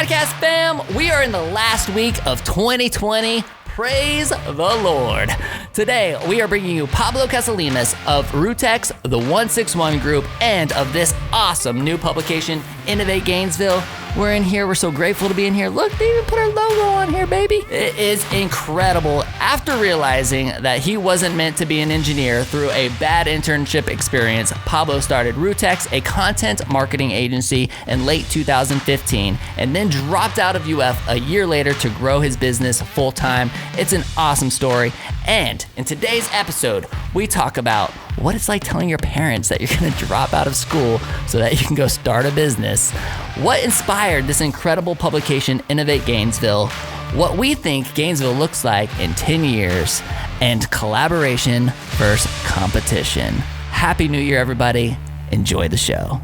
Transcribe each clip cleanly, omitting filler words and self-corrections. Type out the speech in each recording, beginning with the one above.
podcast fam? We are in the last week of 2020. Praise the Lord. Today, we are bringing you Pablo Casilimas of Rootex, the OneSixOne group, and of this awesome new publication, Innovate Gainesville. We're in here. We're so grateful to be in here. Look, they even put our logo on here, baby. It is incredible. After realizing that he wasn't meant to be an engineer through a bad internship experience, Pablo started Rootex, a content marketing agency, in late 2015, and then dropped out of UF a year later to grow his business full-time. It's an awesome story. And in today's episode, we talk about what it's like telling your parents that you're going to drop out of school so that you can go start a business, what inspired this incredible publication, Innovate Gainesville, what we think Gainesville looks like in 10 years, and collaboration versus competition. Happy New Year, everybody. Enjoy the show.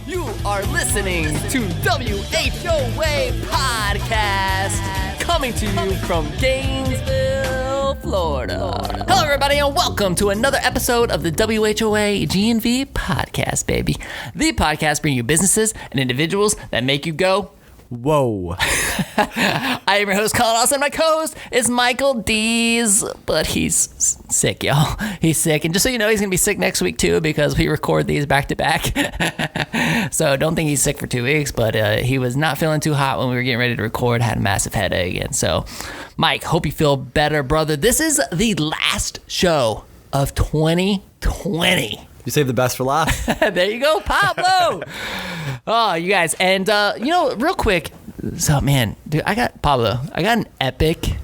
You are listening to WHOA Podcast, coming to you from Gainesville, Florida. Hello, everybody, and welcome to another episode of the WHOA GNV Podcast, baby. The podcast bringing you businesses and individuals that make you go, whoa. I am your host, Collin, and my co-host is Michael Dees, but he's sick, y'all. He's sick, and just so you know, he's going to be sick next week, too, because we record these back-to-back. So don't think he's sick for 2 weeks, but he was not feeling too hot when we were getting ready to record, had a massive headache, and so, Mike, hope you feel better, brother. This is the last show of 2020. You saved the best for last. There you go, Pablo. Oh, you guys. And, real quick. So, man, dude, I got an epic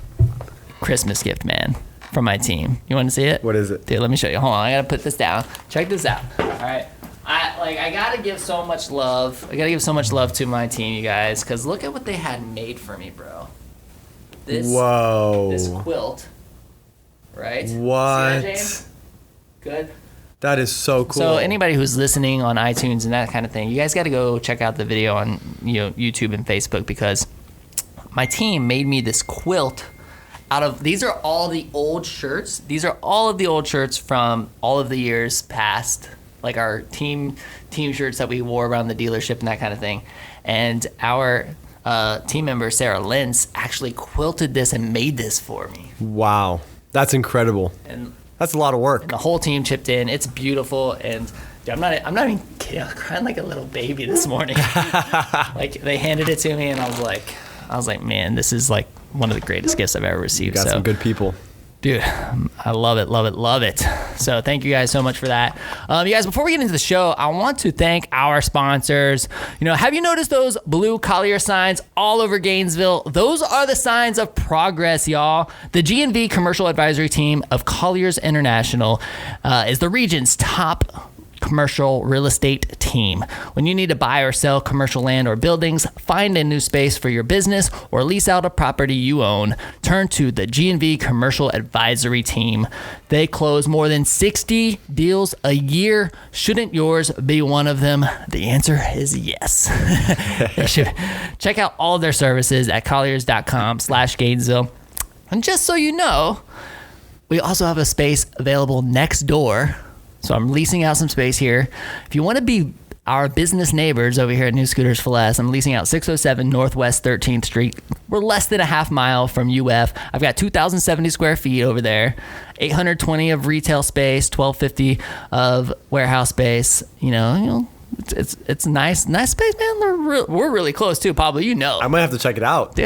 Christmas gift, man, from my team. You want to see it? What is it? Dude, let me show you. Hold on. I got to put this down. Check this out. All right. I got to give so much love. I got to give so much love to my team, you guys, because look at what they had made for me, bro. This quilt, right? What? See that, James? Good. That is so cool. So anybody who's listening on iTunes and that kind of thing, you guys got to go check out the video on YouTube and Facebook, because my team made me this quilt out of, these are all the old shirts. These are all of the old shirts from all of the years past, like our team shirts that we wore around the dealership and that kind of thing. And our team member, Sarah Lentz, actually quilted this and made this for me. Wow. That's incredible. And that's a lot of work. And the whole team chipped in. It's beautiful, and dude, I'm not even kidding. I was crying like a little baby this morning. Like, they handed it to me, and I was like, man, this is like one of the greatest gifts I've ever received. You got some good people. Dude, I love it, love it, love it. So thank you guys so much for that. You guys, before we get into the show, I want to thank our sponsors. Have you noticed those blue Collier signs all over Gainesville? Those are the signs of progress, y'all. The GNV Commercial Advisory Team of Colliers International is the region's top commercial real estate team. When you need to buy or sell commercial land or buildings, find a new space for your business, or lease out a property you own, turn to the GNV Commercial Advisory Team. They close more than 60 deals a year. Shouldn't yours be one of them? The answer is yes. They should. Check out all of their services at colliers.com/Gainesville. And just so you know, we also have a space available next door. So I'm leasing out some space here. If you want to be our business neighbors over here at New Scooters for Less, I'm leasing out 607 Northwest 13th Street. We're less than a half mile from UF. I've got 2,070 square feet over there, 820 of retail space, 1,250 of warehouse space. It's nice space, man. We're really close too, Pablo. I might have to check it out.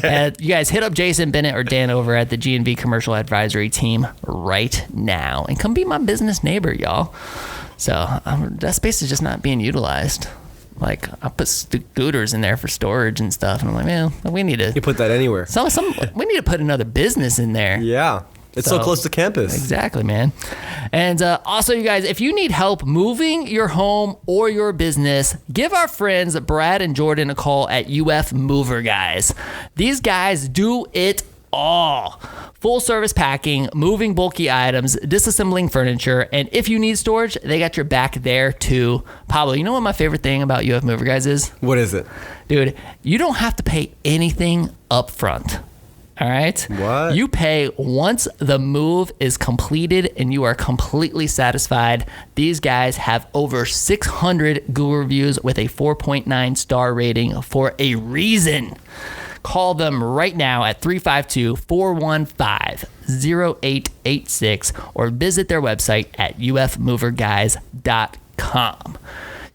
And you guys hit up Jason Bennett or Dan over at the GNV Commercial Advisory Team right now, and come be my business neighbor, y'all. So that space is just not being utilized. Like, I put scooters in there for storage and stuff, and I'm like, man, we need to. You put that anywhere. We need to put another business in there. Yeah. It's so close to campus. Exactly, man. And also, you guys, if you need help moving your home or your business, give our friends Brad and Jordan a call at UF Mover Guys. These guys do it all. Full service packing, moving bulky items, disassembling furniture, and if you need storage, they got your back there too. Pablo, you know what my favorite thing about UF Mover Guys is? What is it? Dude, you don't have to pay anything up front. All right. What? You pay once the move is completed and you are completely satisfied. These guys have over 600 Google reviews with a 4.9 star rating for a reason. Call them right now at 352-415-0886 or visit their website at ufmoverguys.com.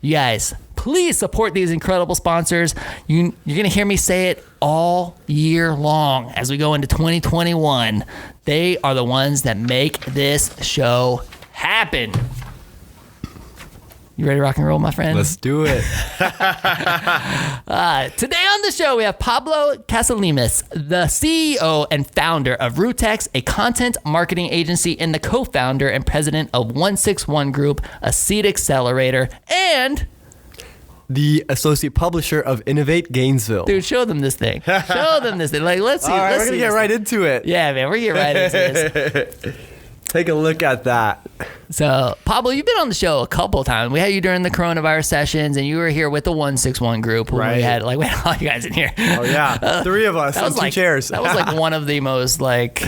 You guys, please support these incredible sponsors. You're going to hear me say it all year long as we go into 2021. They are the ones that make this show happen. You ready to rock and roll, my friend? Let's do it. Today on the show, we have Pablo Casilimas, the CEO and founder of Rootex, a content marketing agency, and the co-founder and president of OneSixOne Group, a seed accelerator, and The associate publisher of Innovate Gainesville. dude, show them this thing. Show them this thing. Like, let's see. All right, let's we're going see to get this right thing. into it. Yeah, man, we're getting right into this. Take a look at that. So, Pablo, you've been on the show a couple of times. We had you during the coronavirus sessions, and you were here with the OneSixOne Group. When Right. we had all you guys in here. Oh, yeah. 3 of us on 2 chairs. That was like one of the most like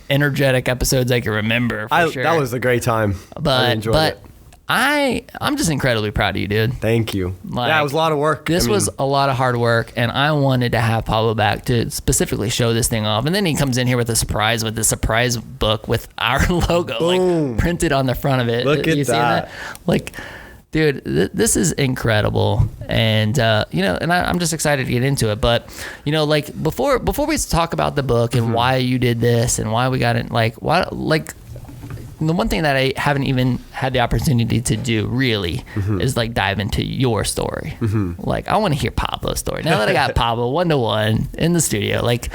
energetic episodes I can remember. For sure. That was a great time. I enjoyed it. I'm just incredibly proud of you, dude. Thank you. Like, yeah, it was a lot of work. This was a lot of hard work, and I wanted to have Pablo back to specifically show this thing off. And then he comes in here with a surprise book with our logo like printed on the front of it. Look at you see that? Like, dude, this is incredible. And and I'm just excited to get into it. But like before we talk about the book and why you did this and why we got it, the one thing that I haven't even had the opportunity to do really is like dive into your story. Like, I want to hear Pablo's story. Now that I got Pablo 1-to-1 in the studio, like,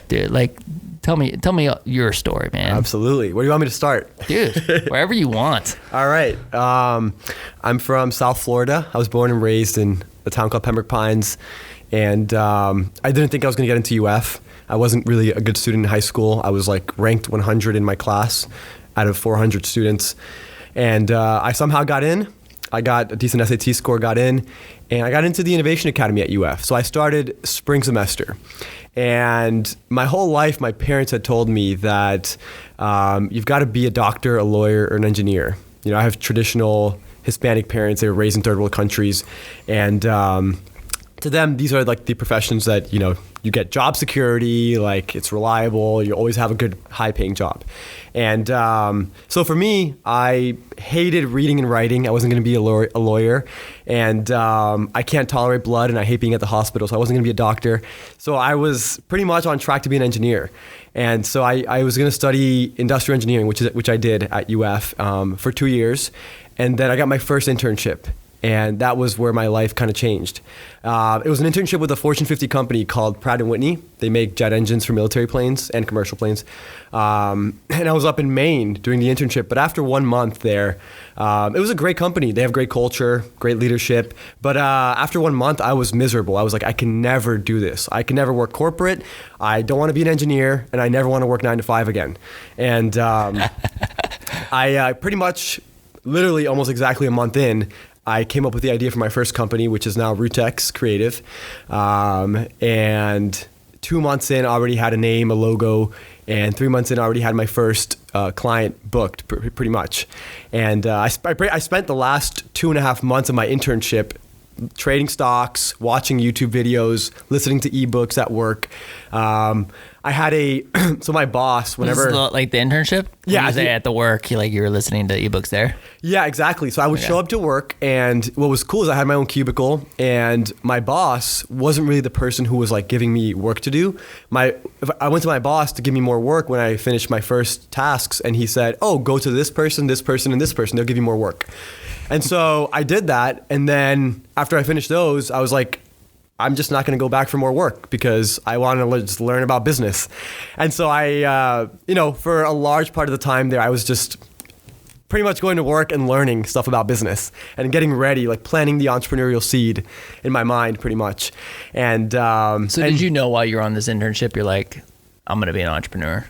dude, like, tell me your story, man. Absolutely. Where do you want me to start? Dude, wherever you want. All right. I'm from South Florida. I was born and raised in a town called Pembroke Pines. And I didn't think I was going to get into UF. I wasn't really a good student in high school. I was like ranked 100 in my class out of 400 students. And I somehow got in. I got a decent SAT score, got in, and I got into the Innovation Academy at UF. So I started spring semester. And my whole life, my parents had told me that you've got to be a doctor, a lawyer, or an engineer. I have traditional Hispanic parents. They were raised in third world countries. And to them, these are like the professions that, you get job security, like it's reliable, you always have a good high paying job. And so for me, I hated reading and writing. I wasn't going to be a lawyer. And I can't tolerate blood and I hate being at the hospital, so I wasn't going to be a doctor. So I was pretty much on track to be an engineer. And so I was going to study industrial engineering, which I did at UF for 2 years. And then I got my first internship. And that was where my life kind of changed. It was an internship with a Fortune 50 company called Pratt & Whitney. They make jet engines for military planes and commercial planes. And I was up in Maine doing the internship. But after 1 month there, it was a great company. They have great culture, great leadership. But after 1 month, I was miserable. I was like, I can never do this. I can never work corporate. I don't want to be an engineer. And I never want to work 9 to 5 again. And I pretty much, literally almost exactly a month in, I came up with the idea for my first company, which is now Rootex Creative. And 2 months in, I already had a name, a logo, and 3 months in, I already had my first client booked, pretty much. And I spent the last 2.5 months of my internship trading stocks, watching YouTube videos, listening to ebooks at work. I had so my boss, whenever... This is like the internship? Yeah. When you say at the work, you were listening to ebooks there? Yeah, exactly. So I would show up to work, and what was cool is I had my own cubicle, and my boss wasn't really the person who was like giving me work to do. I went to my boss to give me more work when I finished my first tasks, and he said, oh, go to this person, and this person. They'll give you more work. And so I did that, and then after I finished those, I was like, I'm just not going to go back for more work because I want to just learn about business. And so I, for a large part of the time there, I was just pretty much going to work and learning stuff about business and getting ready, like planting the entrepreneurial seed in my mind pretty much. And did you know while you were on this internship, you're like, I'm going to be an entrepreneur?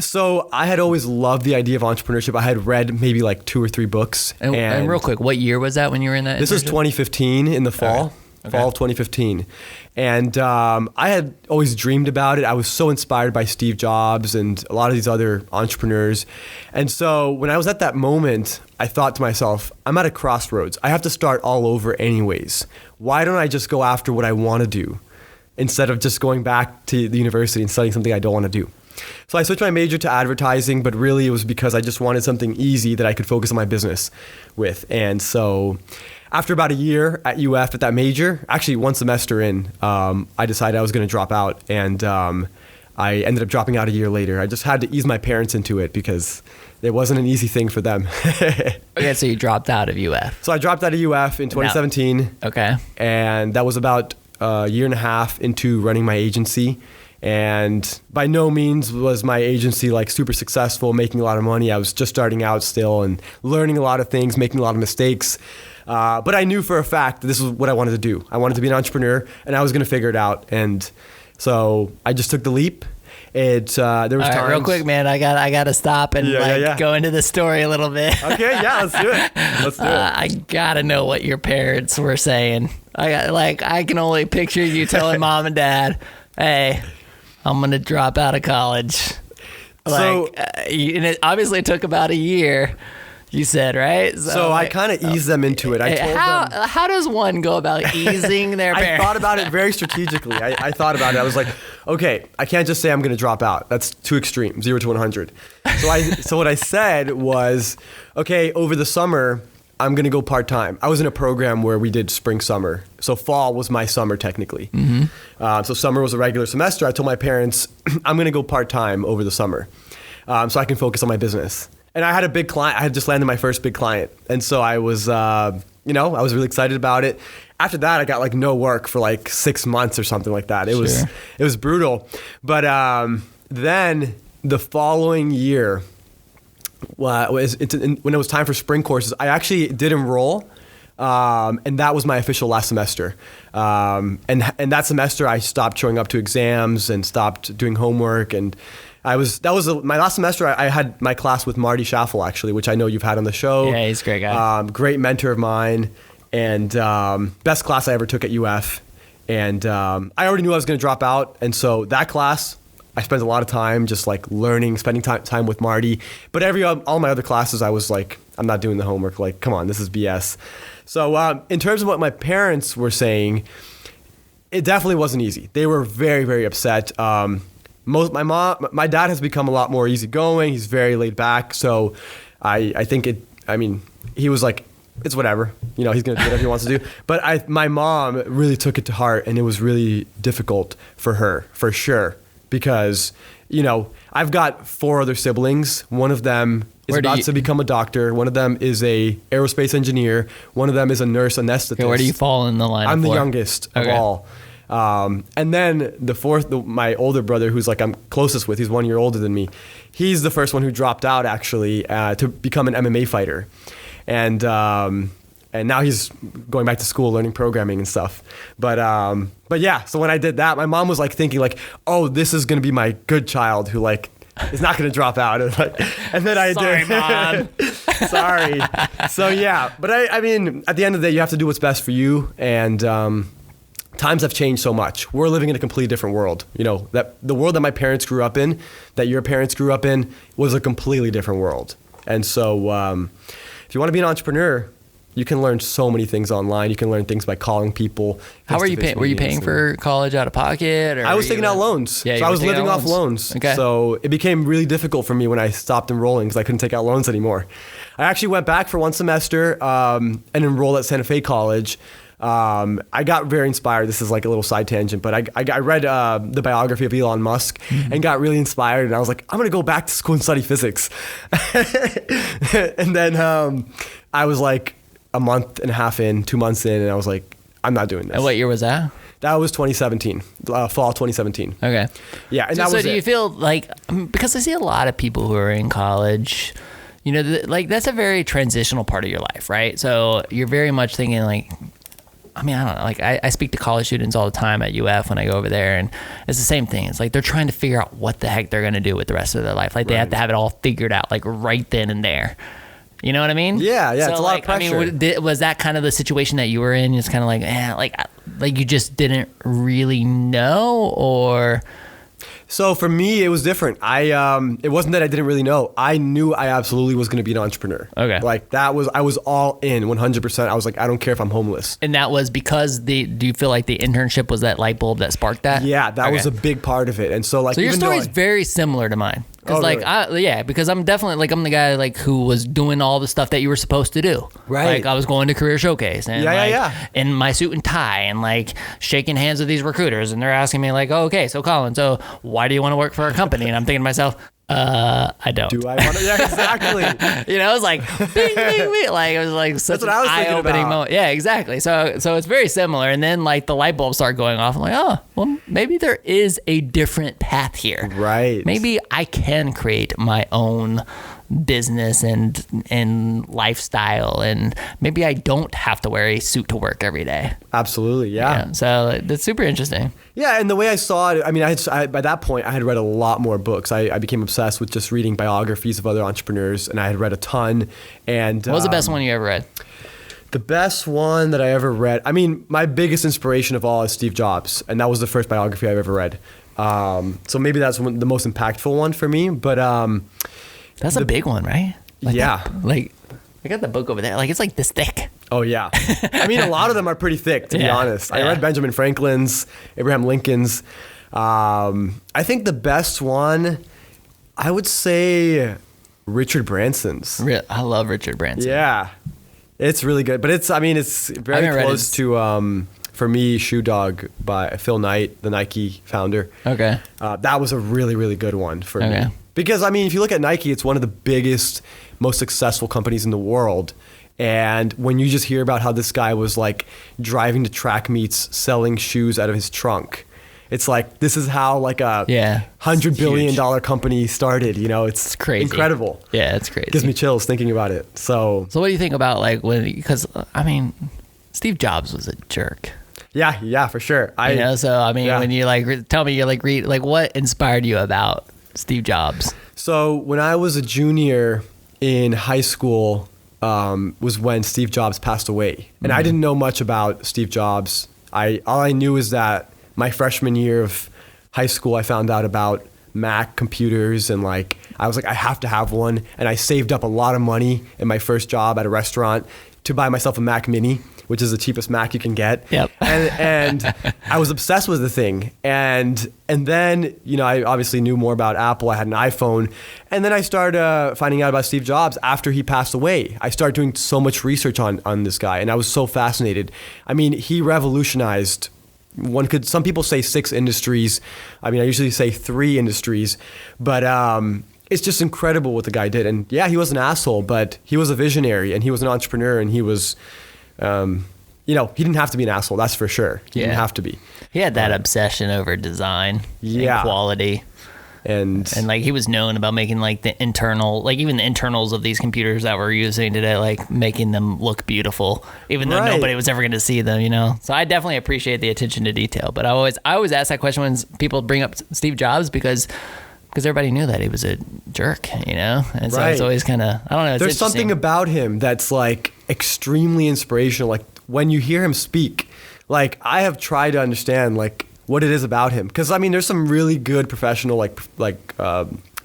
So I had always loved the idea of entrepreneurship. I had read maybe like 2 or 3 books. And real quick, what year was that when you were in that internship? This was 2015 in the fall. fall of 2015. And I had always dreamed about it. I was so inspired by Steve Jobs and a lot of these other entrepreneurs. And so when I was at that moment, I thought to myself, I'm at a crossroads. I have to start all over anyways. Why don't I just go after what I want to do instead of just going back to the university and studying something I don't want to do? So I switched my major to advertising, but really it was because I just wanted something easy that I could focus on my business with. And so after about a year at UF at that major, actually one semester in, I decided I was going to drop out, and I ended up dropping out a year later. I just had to ease my parents into it because it wasn't an easy thing for them. Okay, so you dropped out of UF. So I dropped out of UF in 2017. Okay. And that was about a year and a half into running my agency. And by no means was my agency like super successful, making a lot of money. I was just starting out still and learning a lot of things, making a lot of mistakes. But I knew for a fact that this was what I wanted to do. I wanted to be an entrepreneur, and I was going to figure it out. And so I just took the leap. There was times. Real quick, man, I got to stop and go into the story a little bit. Okay, yeah, let's do it. I gotta know what your parents were saying. I can only picture you telling mom and dad, "Hey, I'm gonna drop out of college." And it obviously took about a year. You said, right? So I kind of eased them into it. I told them. How does one go about easing their parents? I thought about it very strategically. I thought about it. I was like, okay, I can't just say I'm going to drop out. That's too extreme, 0 to 100. So what I said was, okay, over the summer, I'm going to go part-time. I was in a program where we did spring, summer. So fall was my summer technically. Mm-hmm. So summer was a regular semester. I told my parents, I'm going to go part-time over the summer so I can focus on my business. And I had a big client. I had just landed my first big client. And so I was, I was really excited about it. After that, I got like no work for like 6 months or something like that. It was brutal. But then the following year, when it was time for spring courses, I actually did enroll. And that was my official last semester. And that semester I stopped showing up to exams and stopped doing homework. And my last semester. I had my class with Marty Schaffel, actually, which I know you've had on the show. Yeah, he's a great guy. Great mentor of mine, and best class I ever took at UF. And I already knew I was going to drop out, and so that class, I spent a lot of time just like learning, spending time with Marty. But all my other classes, I was like, I'm not doing the homework. Like, come on, this is BS. So in terms of what my parents were saying, it definitely wasn't easy. They were very, very upset. My dad has become a lot more easygoing. He's very laid back. So I think he was like, it's whatever, he's going to do whatever he wants to do. But my mom really took it to heart, and it was really difficult for her, for sure. Because, I've got 4 other siblings. One of them is about to become a doctor. One of them is a aerospace engineer. One of them is a nurse anesthetist. Okay, where do you fall in the line? I'm the youngest of all. And then the fourth, my older brother, who's like I'm closest with, he's 1 year older than me. He's the first one who dropped out actually to become an MMA fighter, and now he's going back to school learning programming and stuff. But yeah, so when I did that, my mom was like thinking like, oh, this is gonna be my good child who like is not gonna drop out, and then I Sorry, did. Mom. Sorry. So yeah, but I mean, at the end of the day, you have to do what's best for you, and times have changed so much. We're living in a completely different world. That the world that my parents grew up in, that your parents grew up in, was a completely different world. And so if you want to be an entrepreneur, you can learn so many things online. You can learn things by calling people. How were you paying? Were you paying for college out of pocket? Or I was taking out loans. Yeah, so I was living off loans. Okay. So it became really difficult for me when I stopped enrolling because I couldn't take out loans anymore. I actually went back for one semester and enrolled at Santa Fe College. I got very inspired. This is like a little side tangent, but I read the biography of Elon Musk and got really inspired. And I was like, I'm going to go back to school and study physics. And then I was like a month and a half in, 2 months in, and I was like, I'm not doing this. And what year was that? That was 2017, fall 2017. Okay. Yeah, and so do you feel like, because I see a lot of people who are in college, that's a very transitional part of your life, right? So you're very much thinking like, I don't know. Like I speak to college students all the time at UF when I go over there, and it's the same thing. It's like they're trying to figure out what the heck they're going to do with the rest of their life. Like they have to have it all figured out, like right then and there. You know what I mean? Yeah, So it's a lot of pressure. I mean, was that kind of the situation that you were in? It's kind of like you just didn't really know, or? So for me, it was different. It wasn't that I didn't really know. I knew I absolutely was going to be an entrepreneur. Okay. Like I was all in 100%. I was like, I don't care if I'm homeless. And that was because do you feel like the internship was that light bulb that sparked that? Yeah, that was a big part of it. And so like, so your story is very similar to mine. Because really? because I'm definitely like, I'm the guy like who was doing all the stuff that you were supposed to do. Right. Like I was going to career showcase and in my suit and tie and like shaking hands with these recruiters, and they're asking me like, oh, okay, so Collin, so why do you want to work for a company? And I'm thinking to myself, I don't. Do I want to? Yeah, exactly. You know, it was like, bing, bing, bing. Like, it was like such an eye-opening moment. Yeah, exactly. So it's very similar. And then like the light bulbs start going off. I'm like, oh, well, maybe there is a different path here. Right. Maybe I can create my own business and lifestyle, and maybe I don't have to wear a suit to work every day. Absolutely, yeah. So that's super interesting. Yeah, and the way I saw it, I mean, by that point, I had read a lot more books. I became obsessed with just reading biographies of other entrepreneurs, and I had read a ton. And what was the best one you ever read? The best one that I ever read, I mean, my biggest inspiration of all is Steve Jobs, and that was the first biography I've ever read. So maybe that's the most impactful one for me, but... that's a big one, right? Like yeah. I got the book over there. Like, it's like this thick. Oh, yeah. I mean, a lot of them are pretty thick, to be honest. I read Benjamin Franklin's, Abraham Lincoln's. I think the best one, I would say Richard Branson's. I love Richard Branson. Yeah. It's really good. But it's very close to, for me, Shoe Dog by Phil Knight, the Nike founder. Okay. That was a really, really good one for me. Because, I mean, if you look at Nike, it's one of the biggest, most successful companies in the world. And when you just hear about how this guy was like driving to track meets, selling shoes out of his trunk, it's like, this is how like a $100 billion company started. You know, it's crazy. Incredible. Yeah, it's crazy. It gives me chills thinking about it. So what do you think about like because I mean, Steve Jobs was a jerk. Yeah, for sure. So I mean, when you like tell me, you like read like what inspired you about Steve Jobs? So when I was a junior in high school, was when Steve Jobs passed away, and I didn't know much about Steve Jobs. All I knew is that my freshman year of high school, I found out about Mac computers, and like I was like, I have to have one, and I saved up a lot of money in my first job at a restaurant to buy myself a Mac Mini, which is the cheapest Mac you can get. Yep. And I was obsessed with the thing. And then, you know, I obviously knew more about Apple. I had an iPhone. And then I started finding out about Steve Jobs after he passed away. I started doing so much research on this guy, and I was so fascinated. I mean, he revolutionized, some people say 6 industries. I mean, I usually say 3 industries, but it's just incredible what the guy did. And yeah, he was an asshole, but he was a visionary, and he was an entrepreneur, and he was... you know, he didn't have to be an asshole, that's for sure. He didn't have to be. He had that obsession over design and quality. And like he was known about making like the internal, like even the internals of these computers that we're using today, like making them look beautiful, even though nobody was ever going to see them, you know? So I definitely appreciate the attention to detail. But I always ask that question when people bring up Steve Jobs because everybody knew that he was a jerk, you know? And so it's always kind of, I don't know. There's something about him that's like extremely inspirational. Like when you hear him speak, like I have tried to understand like what it is about him. Cause I mean, there's some really good professional, like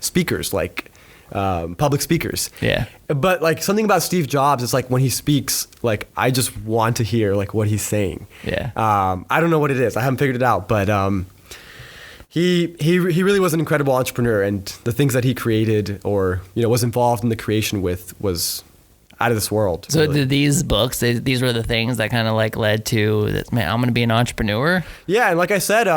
speakers, like public speakers. Yeah. But like something about Steve Jobs is like when he speaks, like I just want to hear like what he's saying. Yeah. I don't know what it is. I haven't figured it out, but, He really was an incredible entrepreneur, and the things that he created or, you know, was involved in the creation with was out of this world. So really. Did these books, these were the things that kind of like led to that, man, I'm going to be an entrepreneur? Yeah, and like I said,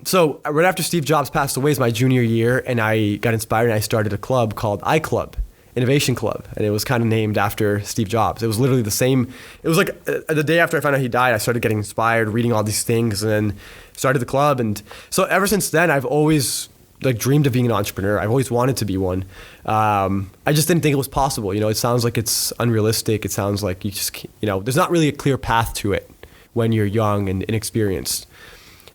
so right after Steve Jobs passed away is my junior year, and I got inspired and I started a club called iClub, Innovation Club, and it was kind of named after Steve Jobs. It was literally the same. It was like the day after I found out he died, I started getting inspired, reading all these things, and then started the club. And so ever since then, I've always like dreamed of being an entrepreneur. I've always wanted to be one. I just didn't think it was possible. You know, it sounds like it's unrealistic. It sounds like you just, you know, there's not really a clear path to it when you're young and inexperienced.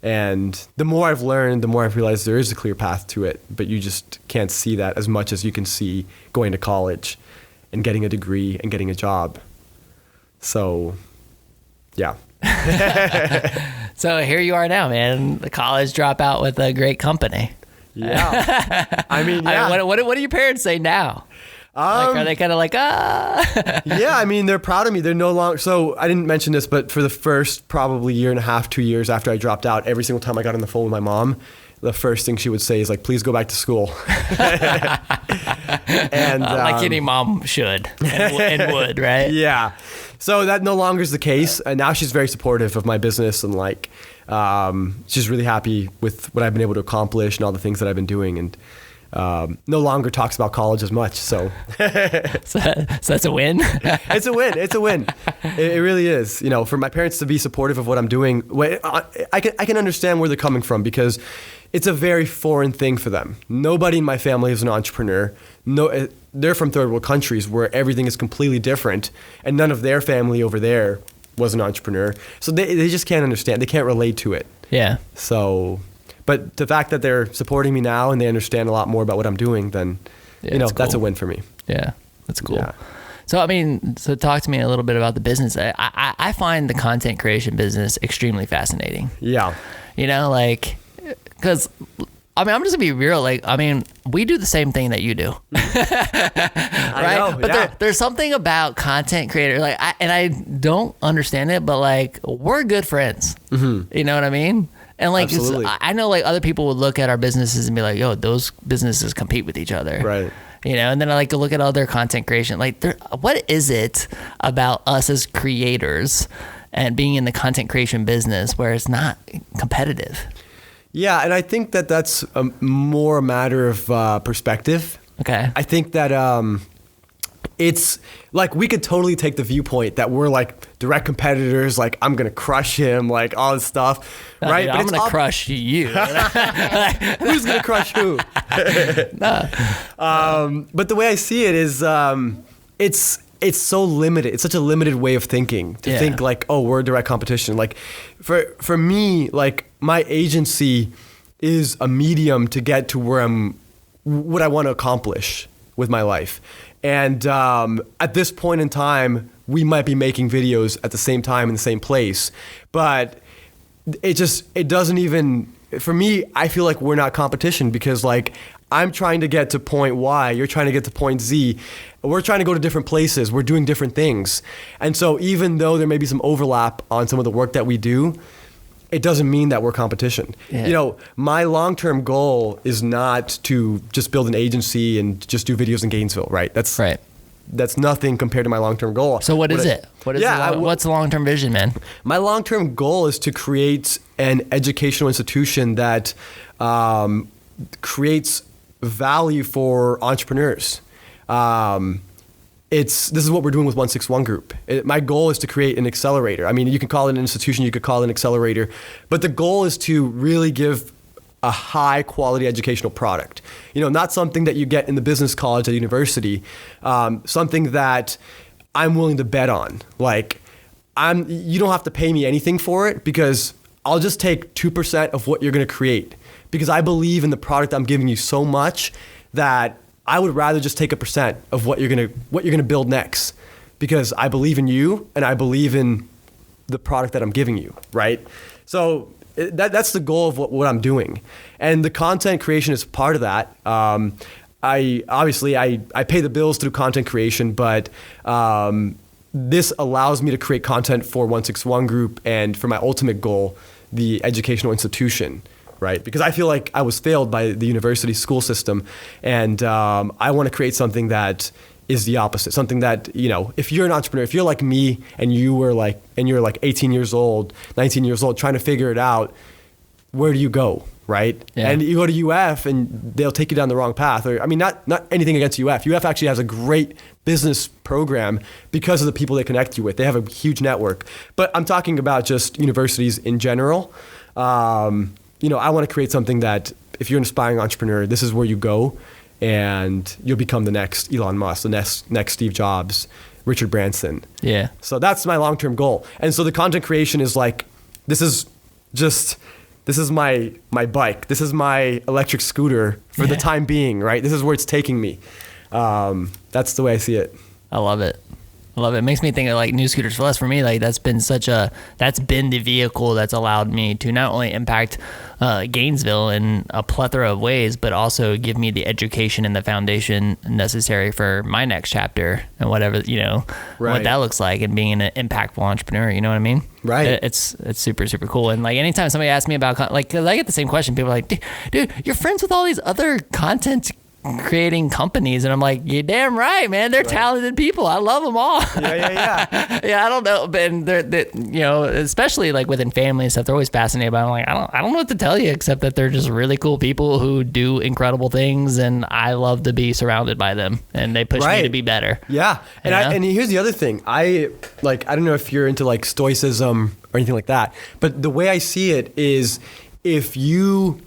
And the more I've learned, the more I've realized there is a clear path to it, but you just can't see that as much as you can see going to college. and getting a degree and getting a job. So, yeah. So here you are now, man. The college dropout with a great company. Yeah. I mean, yeah. What do your parents say now? Are they kind of like, Yeah, I mean, they're proud of me. They're no longer, so I didn't mention this, but for the first probably year and a half, 2 years after I dropped out, every single time I got on the phone with my mom, the first thing she would say is like, please go back to school. And like any mom should and would, right? Yeah. So that no longer is the case. And now she's very supportive of my business, and like, she's really happy with what I've been able to accomplish and all the things that I've been doing. And no longer talks about college as much. So, so that's a win. It's a win. It's a win. It really is. You know, for my parents to be supportive of what I'm doing, I can understand where they're coming from, because it's a very foreign thing for them. Nobody in my family is an entrepreneur. No, they're from third world countries where everything is completely different, and none of their family over there was an entrepreneur. So they just can't understand. They can't relate to it. Yeah. So, but the fact that they're supporting me now and they understand a lot more about what I'm doing, then, that's a win for me. Yeah, that's cool. Yeah. So, I mean, talk to me a little bit about the business. I find the content creation business extremely fascinating. Yeah. Because, I mean, I'm just gonna be real. We do the same thing that you do, right? I know, but there's something about content creator, I don't understand it, but we're good friends. Mm-hmm. You know what I mean? And I know other people would look at our businesses and be like, yo, those businesses compete with each other. Right. And then I like to look at other content creation. What is it about us as creators and being in the content creation business where it's not competitive? Yeah, and I think that that's more a matter of perspective. Okay. I think that it's we could totally take the viewpoint that we're direct competitors, I'm gonna crush him, all this stuff, right? Dude, I'm gonna crush you. Who's gonna crush who? But the way I see it is, it's so limited. It's such a limited way of thinking to think we're a direct competition. For me, my agency is a medium to get to what I want to accomplish with my life. And at this point in time, we might be making videos at the same time in the same place, but it doesn't even, for me, I feel like we're not competition, because I'm trying to get to point Y, you're trying to get to point Z. We're trying to go to different places. We're doing different things. And so even though there may be some overlap on some of the work that we do, it doesn't mean that we're competition. Yeah. My long-term goal is not to just build an agency and just do videos in Gainesville, right? That's right. That's nothing compared to my long-term goal. So what is it? What's the long-term vision, man? My long-term goal is to create an educational institution that creates value for entrepreneurs. This is what we're doing with OneSixOne Group. My goal is to create an accelerator. I mean, you can call it an institution, you could call it an accelerator, but the goal is to really give a high quality educational product. Not something that you get in the business college at university, something that I'm willing to bet on. You don't have to pay me anything for it, because I'll just take 2% of what you're going to create, because I believe in the product I'm giving you so much that I would rather just take 1% of what you're gonna build next, because I believe in you and I believe in the product that I'm giving you, right? So that's the goal of what I'm doing, and the content creation is part of that. I pay the bills through content creation, but this allows me to create content for OneSixOne Group and for my ultimate goal, the educational institution. Right? Because I feel like I was failed by the university school system, and I want to create something that is the opposite. Something that, if you're an entrepreneur, if you're like me and you're 18 years old, 19 years old, trying to figure it out, where do you go? Right? Yeah. And you go to UF and they'll take you down the wrong path. Not anything against UF. UF actually has a great business program because of the people they connect you with. They have a huge network. But I'm talking about just universities in general. I want to create something that if you're an aspiring entrepreneur, this is where you go, and you'll become the next Elon Musk, the next Steve Jobs, Richard Branson. Yeah. So that's my long-term goal. And so the content creation is this is my bike. This is my electric scooter for the time being, right? This is where it's taking me. That's the way I see it. I love it. I love it. It makes me think of like New Scooters for Less. For me, like that's been the vehicle that's allowed me to not only impact Gainesville in a plethora of ways, but also give me the education and the foundation necessary for my next chapter and whatever, what that looks like, and being an impactful entrepreneur. You know what I mean? Right. It's super, super cool. And like anytime somebody asks me about, like, cause I get the same question, people are like, dude, you're friends with all these other content creating companies, and I'm like, you're damn right, man. They're talented people. I love them all. Yeah. Yeah, I don't know, but they're especially like within family and stuff, they're always fascinated by it. I'm like, I don't know what to tell you except that they're just really cool people who do incredible things, and I love to be surrounded by them, and they push me to be better. Yeah, and here's the other thing. I don't know if you're into like stoicism or anything like that, but the way I see it is, if you,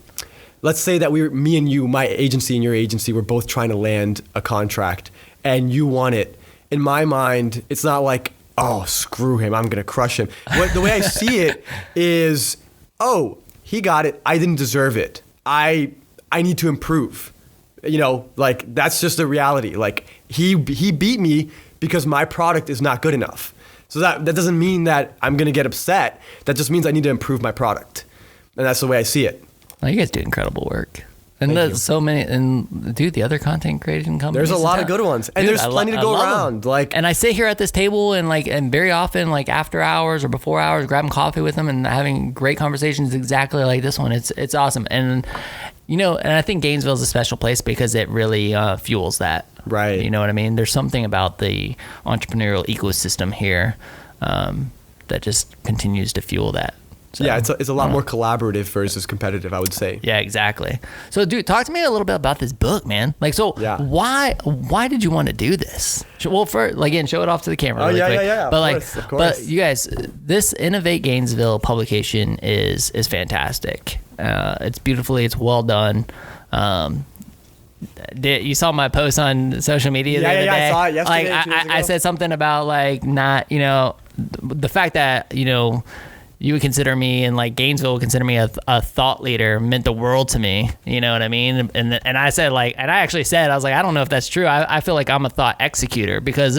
let's say that me and you, my agency and your agency, we're both trying to land a contract and you want it. In my mind, it's not like, oh, screw him, I'm going to crush him. The way I see it is, oh, he got it, I didn't deserve it. I need to improve. Like that's just the reality. Like he beat me because my product is not good enough. So that doesn't mean that I'm going to get upset. That just means I need to improve my product. And that's the way I see it. Well, you guys do incredible work. And there's so many, and dude, the other content creation companies. There's a lot of good ones, and there's plenty to go around. Like, and I sit here at this table, and very often, like after hours or before hours, grabbing coffee with them and having great conversations exactly like this one. It's awesome, and and I think Gainesville is a special place because it really fuels that. Right. You know what I mean? There's something about the entrepreneurial ecosystem here that just continues to fuel that. So, yeah, it's a lot more collaborative versus competitive, I would say. Yeah, exactly. So, dude, talk to me a little bit about this book, man. Like, so why did you want to do this? Well, again, show it off to the camera. Really quick. Yeah. But of course. But you guys, this Innovate Gainesville publication is fantastic. It's it's well done. You saw my post on social media the other day? I saw it yesterday. Like, I said something about like not, the fact that you would consider me, and like Gainesville would consider me a thought leader, meant the world to me. You know what I mean? And I said I actually said, I was like, I don't know if that's true. I feel like I'm a thought executor, because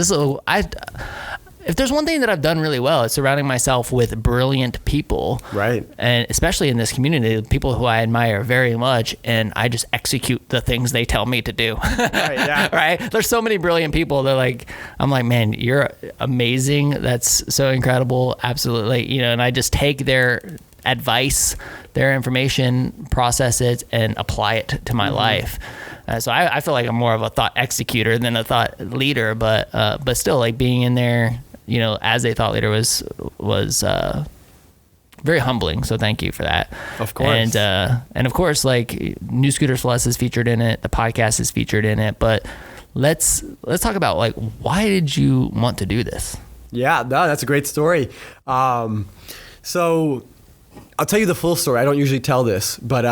if there's one thing that I've done really well, it's surrounding myself with brilliant people. Right. And especially in this community, people who I admire very much, and I just execute the things they tell me to do. Right, yeah. Right? There's so many brilliant people. I'm like, man, you're amazing. That's so incredible. Absolutely. And I just take their advice, their information, process it, and apply it to my life. So I feel like I'm more of a thought executor than a thought leader, but still, like, being in there, as a thought leader was very humbling. So thank you for that. Of course. And of course, like, New Scooters for Less is featured in it. The podcast is featured in it. But let's talk about, like, why did you want to do this? Yeah, no, that's a great story. So I'll tell you the full story. I don't usually tell this, but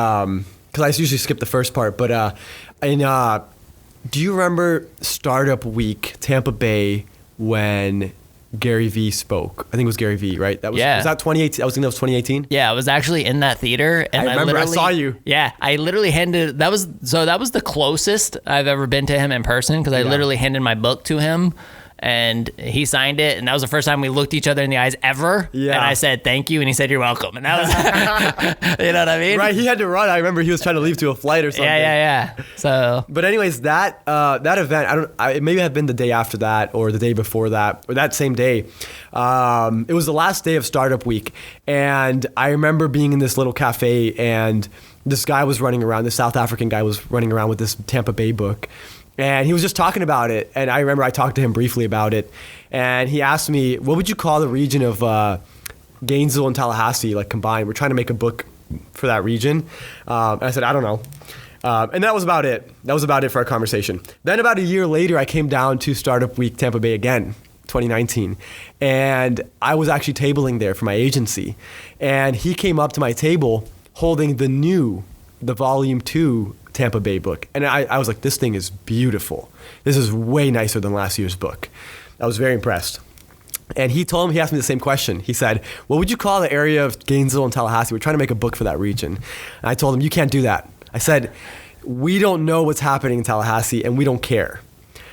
because I usually skip the first part. But do you remember Startup Week, Tampa Bay, when Gary Vee spoke? I think it was Gary Vee, right? Was that 2018? I was thinking that was 2018. Yeah, I was actually in that theater, and I saw you. Yeah, I literally handed that was the closest I've ever been to him in person, because I literally handed my book to him, and he signed it, and that was the first time we looked each other in the eyes ever. Yeah. And I said, thank you, and he said, you're welcome. And that was, you know what I mean? Right, he had to run. I remember he was trying to leave to a flight or something. Yeah. So, but anyways, that event, it maybe had been the day after that, or the day before that, or that same day. It was the last day of Startup Week, and I remember being in this little cafe, and this guy was running around, this South African guy was running around with this Tampa Bay book. And he was just talking about it. And I remember I talked to him briefly about it. And he asked me, what would you call the region of Gainesville and Tallahassee, like, combined? We're trying to make a book for that region. And I said, I don't know. And that was about it. That was about it for our conversation. Then about a year later, I came down to Startup Week Tampa Bay again, 2019. And I was actually tabling there for my agency. And he came up to my table holding the volume 2 Tampa Bay book. And I was like, this thing is beautiful. This is way nicer than last year's book. I was very impressed. And he asked me the same question. He said, what would you call the area of Gainesville and Tallahassee? We're trying to make a book for that region. And I told him, you can't do that. I said, we don't know what's happening in Tallahassee, and we don't care.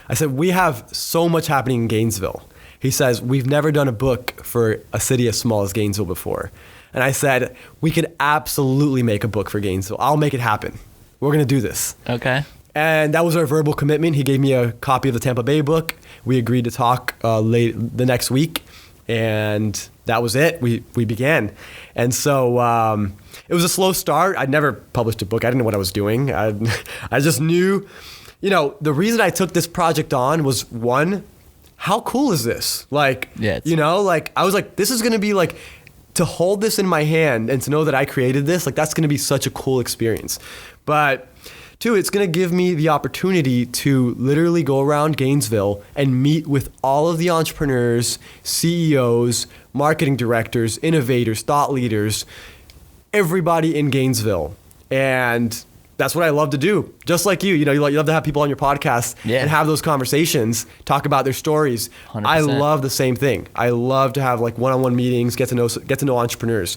I said, we have so much happening in Gainesville. He says, we've never done a book for a city as small as Gainesville before. And I said, we could absolutely make a book for Gainesville. I'll make it happen. We're going to do this. Okay. And that was our verbal commitment. He gave me a copy of the Tampa Bay book. We agreed to talk late the next week. And that was it. We began. And so it was a slow start. I'd never published a book. I didn't know what I was doing. I just knew, the reason I took this project on was, one, how cool is this? Like, I was like, this is going to be like, to hold this in my hand and to know that I created this, like that's going to be such a cool experience. But two, it's going to give me the opportunity to literally go around Gainesville and meet with all of the entrepreneurs, CEOs, marketing directors, innovators, thought leaders, everybody in Gainesville. And that's what I love to do. Just like you love to have people on your podcast and have those conversations, talk about their stories. 100%. I love the same thing. I love to have like one-on-one meetings, get to know entrepreneurs.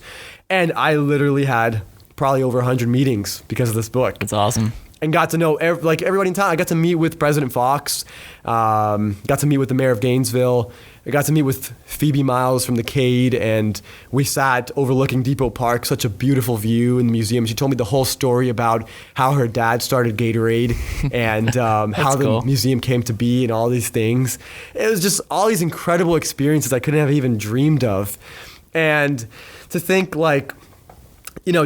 And I literally had probably over 100 meetings because of this book. It's awesome. And got to know everybody in town. I got to meet with President Fox, got to meet with the mayor of Gainesville. I got to meet with Phoebe Miles from the Cade, and we sat overlooking Depot Park, such a beautiful view in the museum. She told me the whole story about how her dad started Gatorade and how the museum came to be and all these things. It was just all these incredible experiences I couldn't have even dreamed of. And to think like,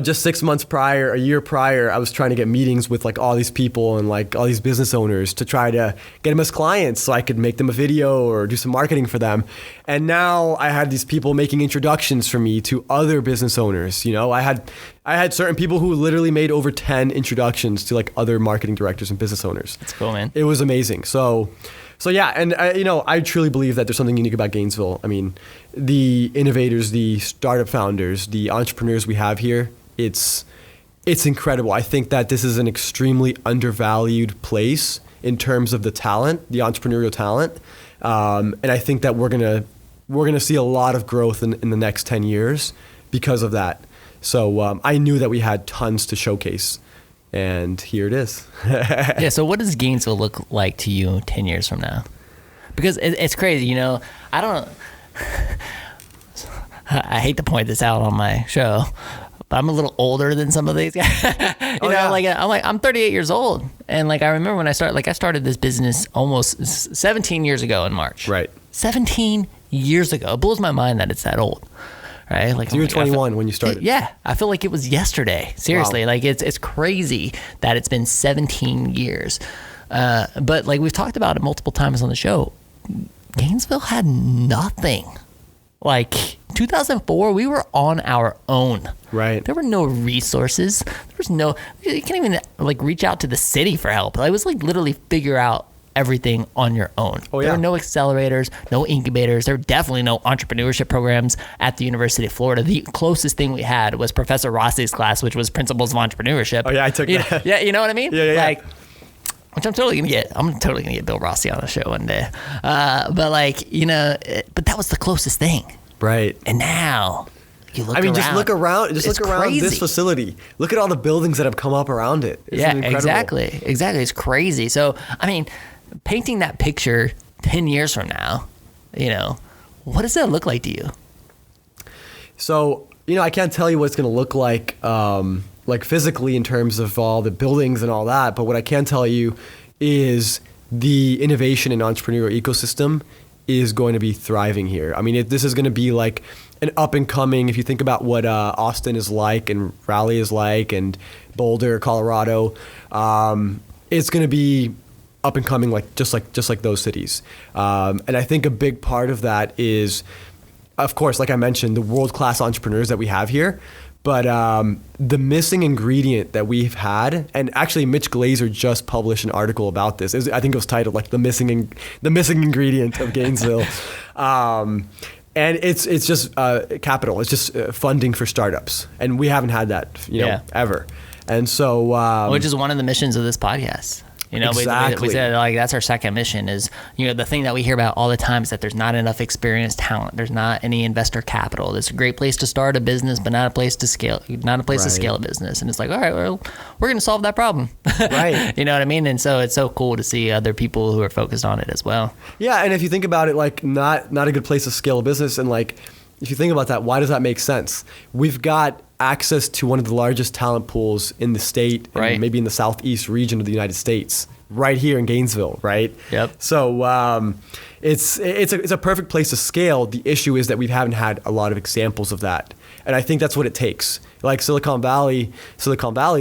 just 6 months prior, a year prior, I was trying to get meetings with like all these people and like all these business owners to try to get them as clients so I could make them a video or do some marketing for them. And now I had these people making introductions for me to other business owners. I had certain people who literally made over 10 introductions to like other marketing directors and business owners. That's cool, man. It was amazing. So yeah, and I truly believe that there's something unique about Gainesville. I mean, the innovators, the startup founders, the entrepreneurs we have here, it's incredible. I think that this is an extremely undervalued place in terms of the talent, the entrepreneurial talent, and I think that we're gonna see a lot of growth in the next 10 years because of that. So I knew that we had tons to showcase. And here it is. Yeah, so what does Gainesville look like to you 10 years from now? Because it's crazy, I don't... I hate to point this out on my show, but I'm a little older than some of these guys. I'm 38 years old. And like, I remember when I started this business almost 17 years ago in March. Right. 17 years ago. It blows my mind that it's that old. Right? Like, so you were 21 when you started. Yeah. I feel like it was yesterday. Seriously. Wow. Like it's crazy that it's been 17 years. But like we've talked about it multiple times on the show, Gainesville had nothing. Like 2004, we were on our own. Right. There were no resources. You can't even like reach out to the city for help. It was like literally figure out everything on your own. Oh, yeah. There were no accelerators, no incubators. There were definitely no entrepreneurship programs at the University of Florida. The closest thing we had was Professor Rossi's class, which was Principles of Entrepreneurship. Oh yeah, I took that. Yeah, you know what I mean? Yeah. Like, which I'm totally gonna get. I'm totally gonna get Bill Rossi on the show one day. But like, but that was the closest thing. Right. And now you look around. Just look around. Just look around crazy. This facility. Look at all the buildings that have come up around it. Isn't it incredible? Exactly. It's crazy. So, I mean, painting that picture 10 years from now, what does that look like to you? So, I can't tell you what it's going to look like physically in terms of all the buildings and all that. But what I can tell you is the innovation and entrepreneurial ecosystem is going to be thriving here. I mean, this is going to be like an up and coming, if you think about what Austin is like and Raleigh is like and Boulder, Colorado, it's going to be up and coming just like those cities. And I think a big part of that is, of course, like I mentioned, the world-class entrepreneurs that we have here. But the missing ingredient that we've had, and actually Mitch Glazer just published an article about this. I think it was titled like the missing ingredient of Gainesville, and it's just capital. It's just funding for startups, and we haven't had that ever. And so, which is one of the missions of this podcast. You know, Exactly. we said like that's our second mission is, you know, the thing that we hear about all the time is that there's not enough experienced talent. There's not any investor capital. It's a great place to start a business, but not a place to scale to scale a business. And it's like, all right, well, we're going to solve that problem. Right. You know what I mean? And so it's so cool to see other people who are focused on it as well. Yeah, and if you think about it, like not a good place to scale a business, and like if you think about that, why does that make sense? We've got access to one of the largest talent pools in the state, and maybe in the southeast region of the United States, right here in Gainesville, right? Yep. So it's a perfect place to scale. The issue is that we haven't had a lot of examples of that, and I think that's what it takes. Like Silicon Valley,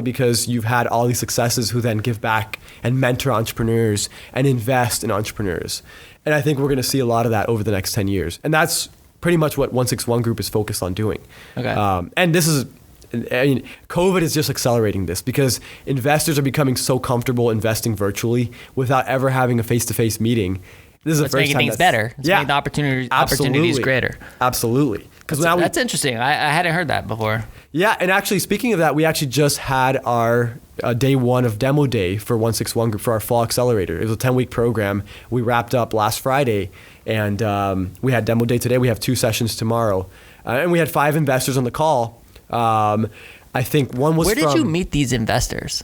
because you've had all these successes who then give back and mentor entrepreneurs and invest in entrepreneurs. And I think we're going to see a lot of that over the next 10 years. And that's pretty much what OneSixOne Group is focused on doing. Okay. And this is, I mean, COVID is just accelerating this because investors are becoming so comfortable investing virtually without ever having a face-to-face meeting. This is the first making time things better. It's making the opportunities greater. Absolutely. That's interesting. I hadn't heard that before. Yeah, and actually, speaking of that, we actually just had our day one of demo day for OneSixOne Group for our fall accelerator. It was a 10-week program. We wrapped up last Friday, and we had demo day today. We have 2 sessions tomorrow, and we had 5 investors on the call. I think one was Where did you meet these investors?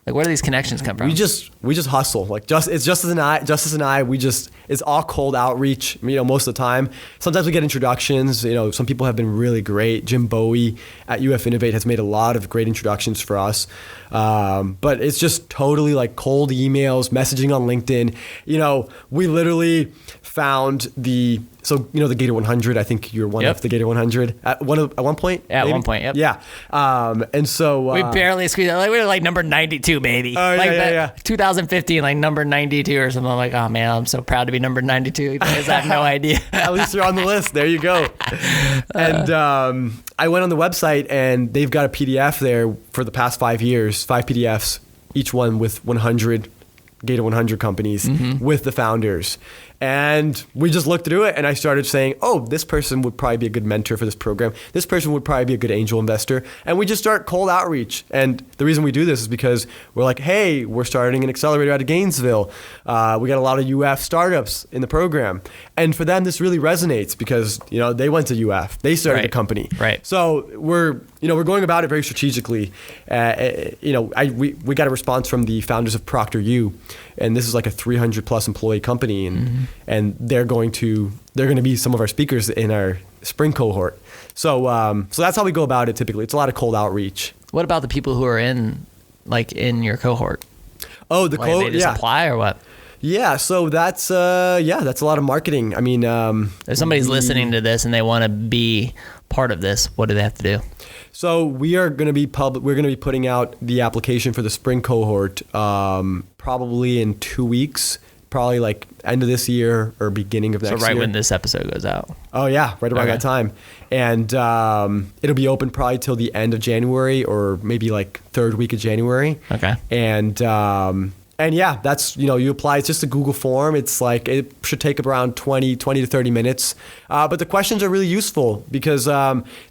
Like, where do these connections come from? We just hustle. Like Justice and I. It's all cold outreach. You know, most of the time. Sometimes we get introductions. You know, some people have been really great. Jim Bowie at UF Innovate has made a lot of great introductions for us. But it's just totally like cold emails, messaging on LinkedIn. You know, we literally found the Gator 100. I think you're one of the Gator 100 at one point. At one point, yep. Yeah. And so we barely squeezed out. Like, we were like number 92, baby. Oh, yeah. 2015, like number 92 or something. I'm like, oh man, I'm so proud to be number 92 because I have no idea. At least you're on the list. There you go. And I went on the website and they've got a PDF there for the past 5 years, 5 PDFs, each one with 100 Gator 100 companies with the founders. And we just looked through it and I started saying, oh, this person would probably be a good mentor for this program. This person would probably be a good angel investor. And we just start cold outreach. And the reason we do this is because we're like, hey, we're starting an accelerator out of Gainesville. We got a lot of UF startups in the program. And for them, this really resonates because, you know, they went to UF. They started a company. Right. So we're going about it very strategically. We got a response from the founders of Procter U, and this is like a 300 plus employee company, and they're going to be some of our speakers in our spring cohort. So that's how we go about it typically. It's a lot of cold outreach. What about the people who are in your cohort? Oh, the cohort. They just apply or what? Yeah, so that's a lot of marketing. I mean, if somebody's listening to this and they want to be part of this, what do they have to do? So we're going to be putting out the application for the spring cohort probably in 2 weeks, probably like end of this year or beginning of next year. So right when this episode goes out. Oh yeah, right around that time. And it'll be open probably till the end of January or maybe like 3rd week of January. Okay. And yeah, that's, you apply. It's just a Google form. It's like, it should take around 20 to 30 minutes. But the questions are really useful because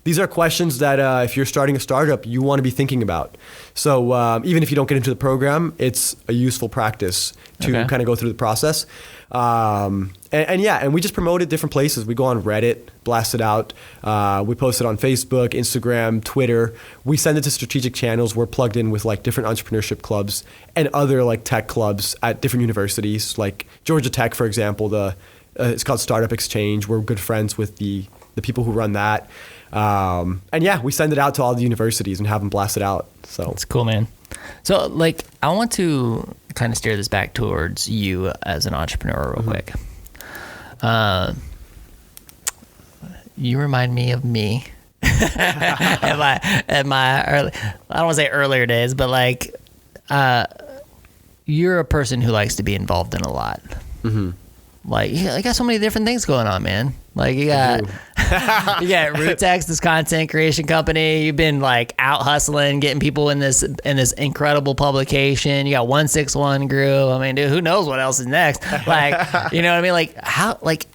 these are questions that if you're starting a startup, you want to be thinking about. So even if you don't get into the program, it's a useful practice to kind of go through the process. And we just promote it different places. We go on Reddit, blast it out. We post it on Facebook, Instagram, Twitter. We send it to strategic channels. We're plugged in with like different entrepreneurship clubs and other like tech clubs at different universities, like Georgia Tech, for example. It's called Startup Exchange. We're good friends with the people who run that. We send it out to all the universities and have them blast it out. So it's cool, man. So like, I want to kind of steer this back towards you as an entrepreneur real quick. You remind me of me at my early, I don't want to say earlier days, but like, you're a person who likes to be involved in a lot. Like, you got so many different things going on, man. Like, you got Rootex, this content creation company. You've been like out hustling, getting people in this incredible publication. You got OneSixOne Group. I mean, dude, who knows what else is next? Like, you know what I mean? Like, how? Like,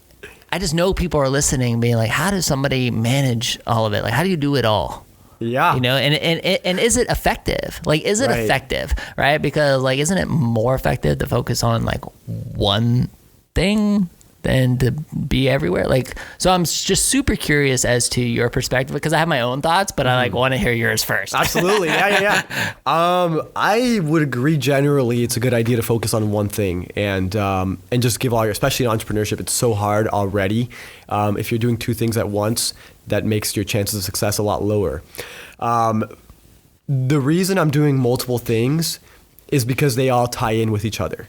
I just know people are listening, being like, how does somebody manage all of it? Like, how do you do it all? Yeah. And is it effective? Like, is it Right. effective, right? Because like, isn't it more effective to focus on like one thing than to be everywhere? Like, so I'm just super curious as to your perspective, because I have my own thoughts, but I like want to hear yours first. Absolutely. Yeah. I would agree generally it's a good idea to focus on one thing and just give all your, especially in entrepreneurship, it's so hard already. If you're doing two things at once, that makes your chances of success a lot lower. The reason I'm doing multiple things is because they all tie in with each other.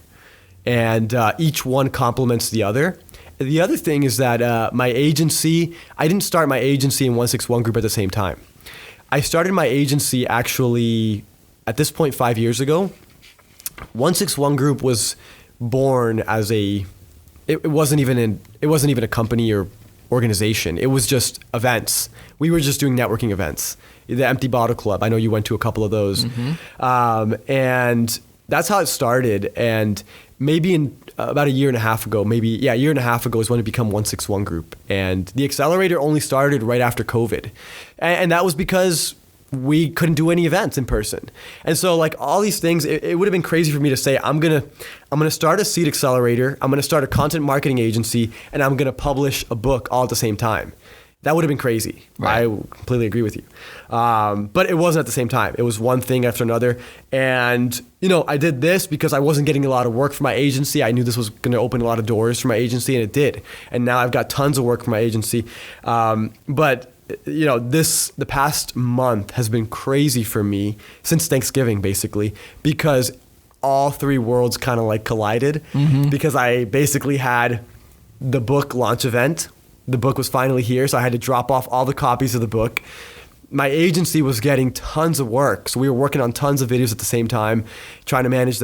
And each one complements the other. The other thing is that my agency, I didn't start my agency and OneSixOne Group at the same time. I started my agency actually at this point 5 years ago. OneSixOne Group was born as it wasn't even a company or organization. It was just events. We were just doing networking events. The Empty Bottle Club. I know you went to a couple of those. And that's how it started. And maybe in about a year and a half ago is when it became OneSixOne Group. And the accelerator only started right after COVID. And that was because we couldn't do any events in person. And so like all these things, it would have been crazy for me to say, I'm gonna start a seed accelerator, I'm gonna start a content marketing agency, and I'm gonna publish a book all at the same time. That would have been crazy. Right. I completely agree with you. But it wasn't at the same time. It was one thing after another. And, I did this because I wasn't getting a lot of work for my agency. I knew this was going to open a lot of doors for my agency, and it did. And now I've got tons of work for my agency. But the past month has been crazy for me since Thanksgiving, basically, because all three worlds kind of like collided because I basically had the book launch event. The book was finally here, so I had to drop off all the copies of the book. My agency was getting tons of work, so we were working on tons of videos at the same time, trying to manage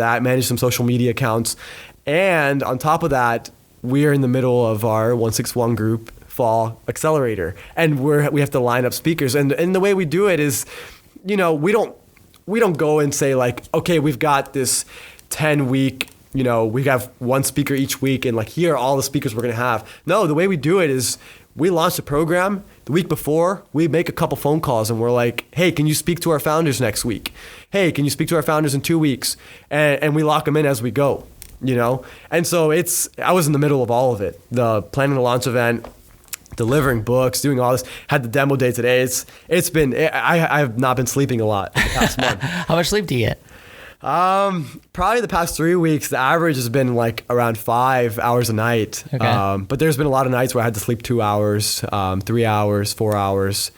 some social media accounts. And on top of that, we are in the middle of our OneSixOne Group Fall Accelerator, and we have to line up speakers. And the way we do it is, we don't go and say like, okay, we've got this 10-week. We have one speaker each week and like, here are all the speakers we're going to have. No, the way we do it is we launch the program the week before, we make a couple phone calls and we're like, hey, can you speak to our founders next week? Hey, can you speak to our founders in 2 weeks? And we lock them in as we go, And so I was in the middle of all of it. The planning the launch event, delivering books, doing all this, had the demo day today. I have not been sleeping a lot in the past month. How much sleep do you get? Probably the past 3 weeks, the average has been like around 5 hours a night. Okay. But there's been a lot of nights where I had to sleep 2 hours, 3 hours, 4 hours,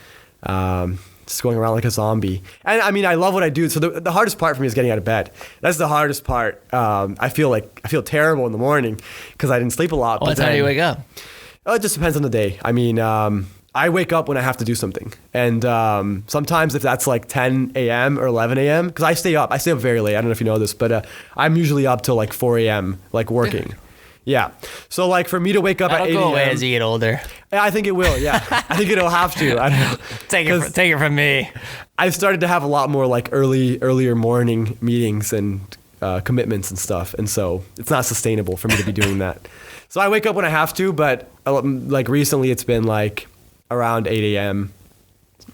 just going around like a zombie. And I mean, I love what I do. So the hardest part for me is getting out of bed. That's the hardest part. I feel terrible in the morning because I didn't sleep a lot. What time do you wake up? Oh, it just depends on the day. I mean, I wake up when I have to do something. And sometimes if that's like 10 a.m. or 11 a.m., because I stay up very late. I don't know if you know this, but I'm usually up till like 4 a.m. like working. Yeah. So like for me to wake up at 8 a.m. That'll go away as you get older. Yeah, I think it will. Yeah. I think it'll have to. I don't know. Take it from me. I've started to have a lot more like earlier morning meetings and commitments and stuff. And so it's not sustainable for me to be doing that. So I wake up when I have to, but like recently it's been like around 8 a.m.,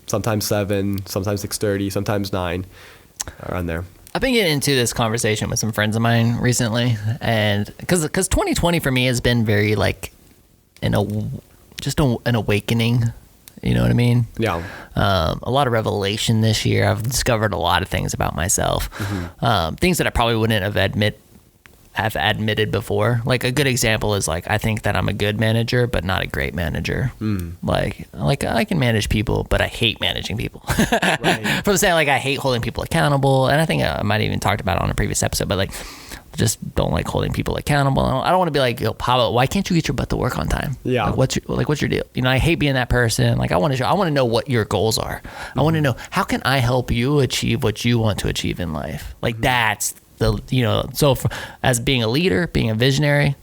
sometimes 7, sometimes 6:30, sometimes 9, around there. I've been getting into this conversation with some friends of mine recently, and because 2020 for me has been very like an awakening. You know what I mean? Yeah. A lot of revelation this year. I've discovered a lot of things about myself, things that I probably wouldn't have admitted before. Like a good example is like I think that I'm a good manager but not a great manager. Like I can manage people but I hate managing people. Right. From saying like I hate holding people accountable, and I think I might have even talked about it on a previous episode, but like just don't like holding people accountable. I don't want to be like, yo, Pablo, why can't you get your butt to work on time? Yeah. Like, what's your deal? I hate being that person. Like I want to know what your goals are. I want to know how can I help you achieve what you want to achieve in life. Like that's as being a leader, being a visionary,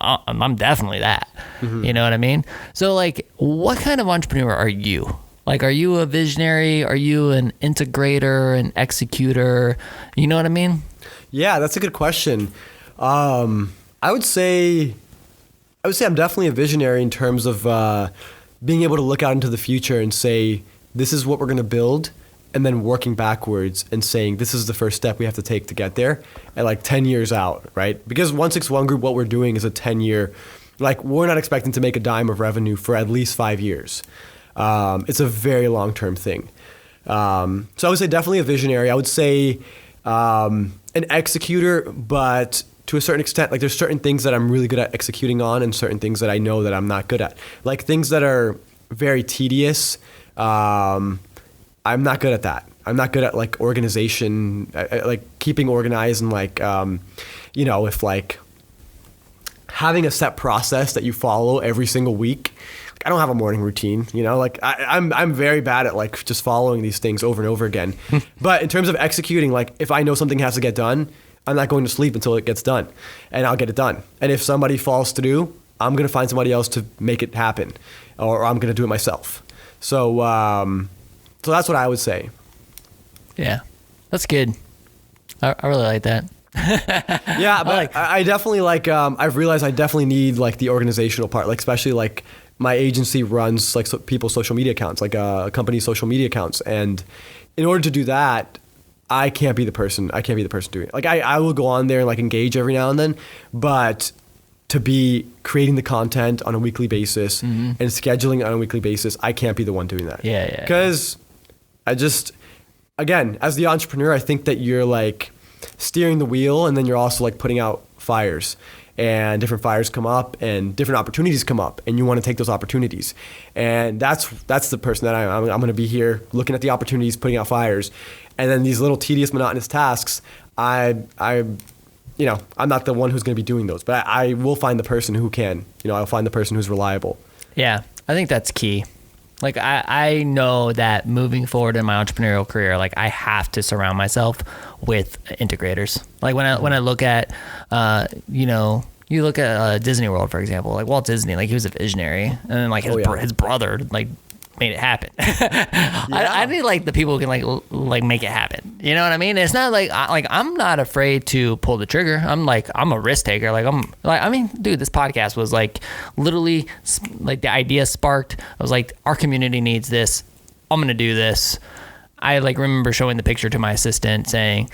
I'm definitely that. You know what I mean? So like, what kind of entrepreneur are you? Like, are you a visionary? Are you an integrator, an executor? You know what I mean? Yeah, that's a good question. I would say I'm definitely a visionary in terms of being able to look out into the future and say, this is what we're going to build, and then working backwards and saying this is the first step we have to take to get there, and like 10 years out, right? Because OneSixOne Group, what we're doing is a 10-year, like we're not expecting to make a dime of revenue for at least 5 years. It's a very long-term thing. So I would say definitely a visionary. I would say an executor, but to a certain extent, like there's certain things that I'm really good at executing on and certain things that I know that I'm not good at. Like things that are very tedious, I'm not good at that. I'm not good at like organization, like keeping organized and like, if like having a set process that you follow every single week. Like, I don't have a morning routine, like I'm very bad at like just following these things over and over again. But in terms of executing, like if I know something has to get done, I'm not going to sleep until it gets done, and I'll get it done. And if somebody falls through, I'm going to find somebody else to make it happen, or I'm going to do it myself. So that's what I would say. Yeah, that's good. I really like that. Yeah, but I definitely like, I've realized I definitely need like the organizational part, like especially like my agency runs like people's social media accounts, like a company's social media accounts. And in order to do that, I can't be the person doing it. Like I will go on there and like engage every now and then, but to be creating the content on a weekly basis and scheduling on a weekly basis, I can't be the one doing that. Yeah. Because again, as the entrepreneur, I think that you're like steering the wheel, and then you're also like putting out fires, and different fires come up and different opportunities come up, and you want to take those opportunities. And that's the person that I'm going to be here looking at the opportunities, putting out fires. And then these little tedious, monotonous tasks, I'm not the one who's going to be doing those, but I will find the person who can. I'll find the person who's reliable. Yeah, I think that's key. Like I know that moving forward in my entrepreneurial career, like I have to surround myself with integrators. Like when I look at, you look at Disney World, for example, like Walt Disney, like he was a visionary, and then like his brother, like made it happen. I need like the people who can like make it happen. You know what I mean? It's not like I'm not afraid to pull the trigger. I'm a risk taker. Dude, this podcast was like literally like the idea sparked. I was like, our community needs this. I'm gonna do this. I like remember showing the picture to my assistant saying,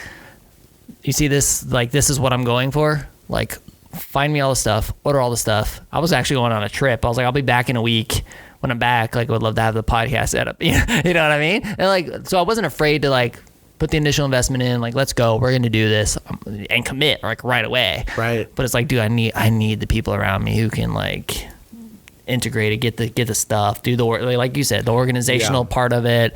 "You see this? Like this is what I'm going for. Like find me all the stuff. Order all the stuff." I was actually going on a trip. I was like, I'll be back in a week. When I'm back, like, I would love to have the podcast set up. You know what I mean? And like, so I wasn't afraid to like put the initial investment in. Like, let's go. We're gonna do this and commit like right away. Right. But it's like, dude, I need the people around me who can like integrate it, get the stuff, do the work. Like you said, the organizational part of it.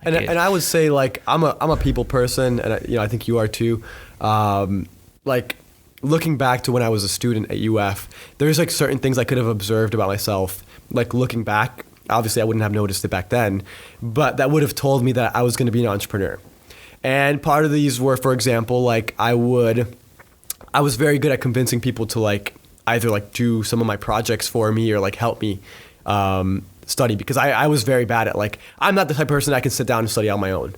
And I would say like I'm a people person, and I think you are too. Like looking back to when I was a student at UF, there's like certain things I could have observed about myself. Like looking back, obviously I wouldn't have noticed it back then, but that would have told me that I was going to be an entrepreneur. And part of these were, for example, like I was very good at convincing people to like either like do some of my projects for me or like help me study, because I was very bad at like, I'm not the type of person that can sit down and study on my own.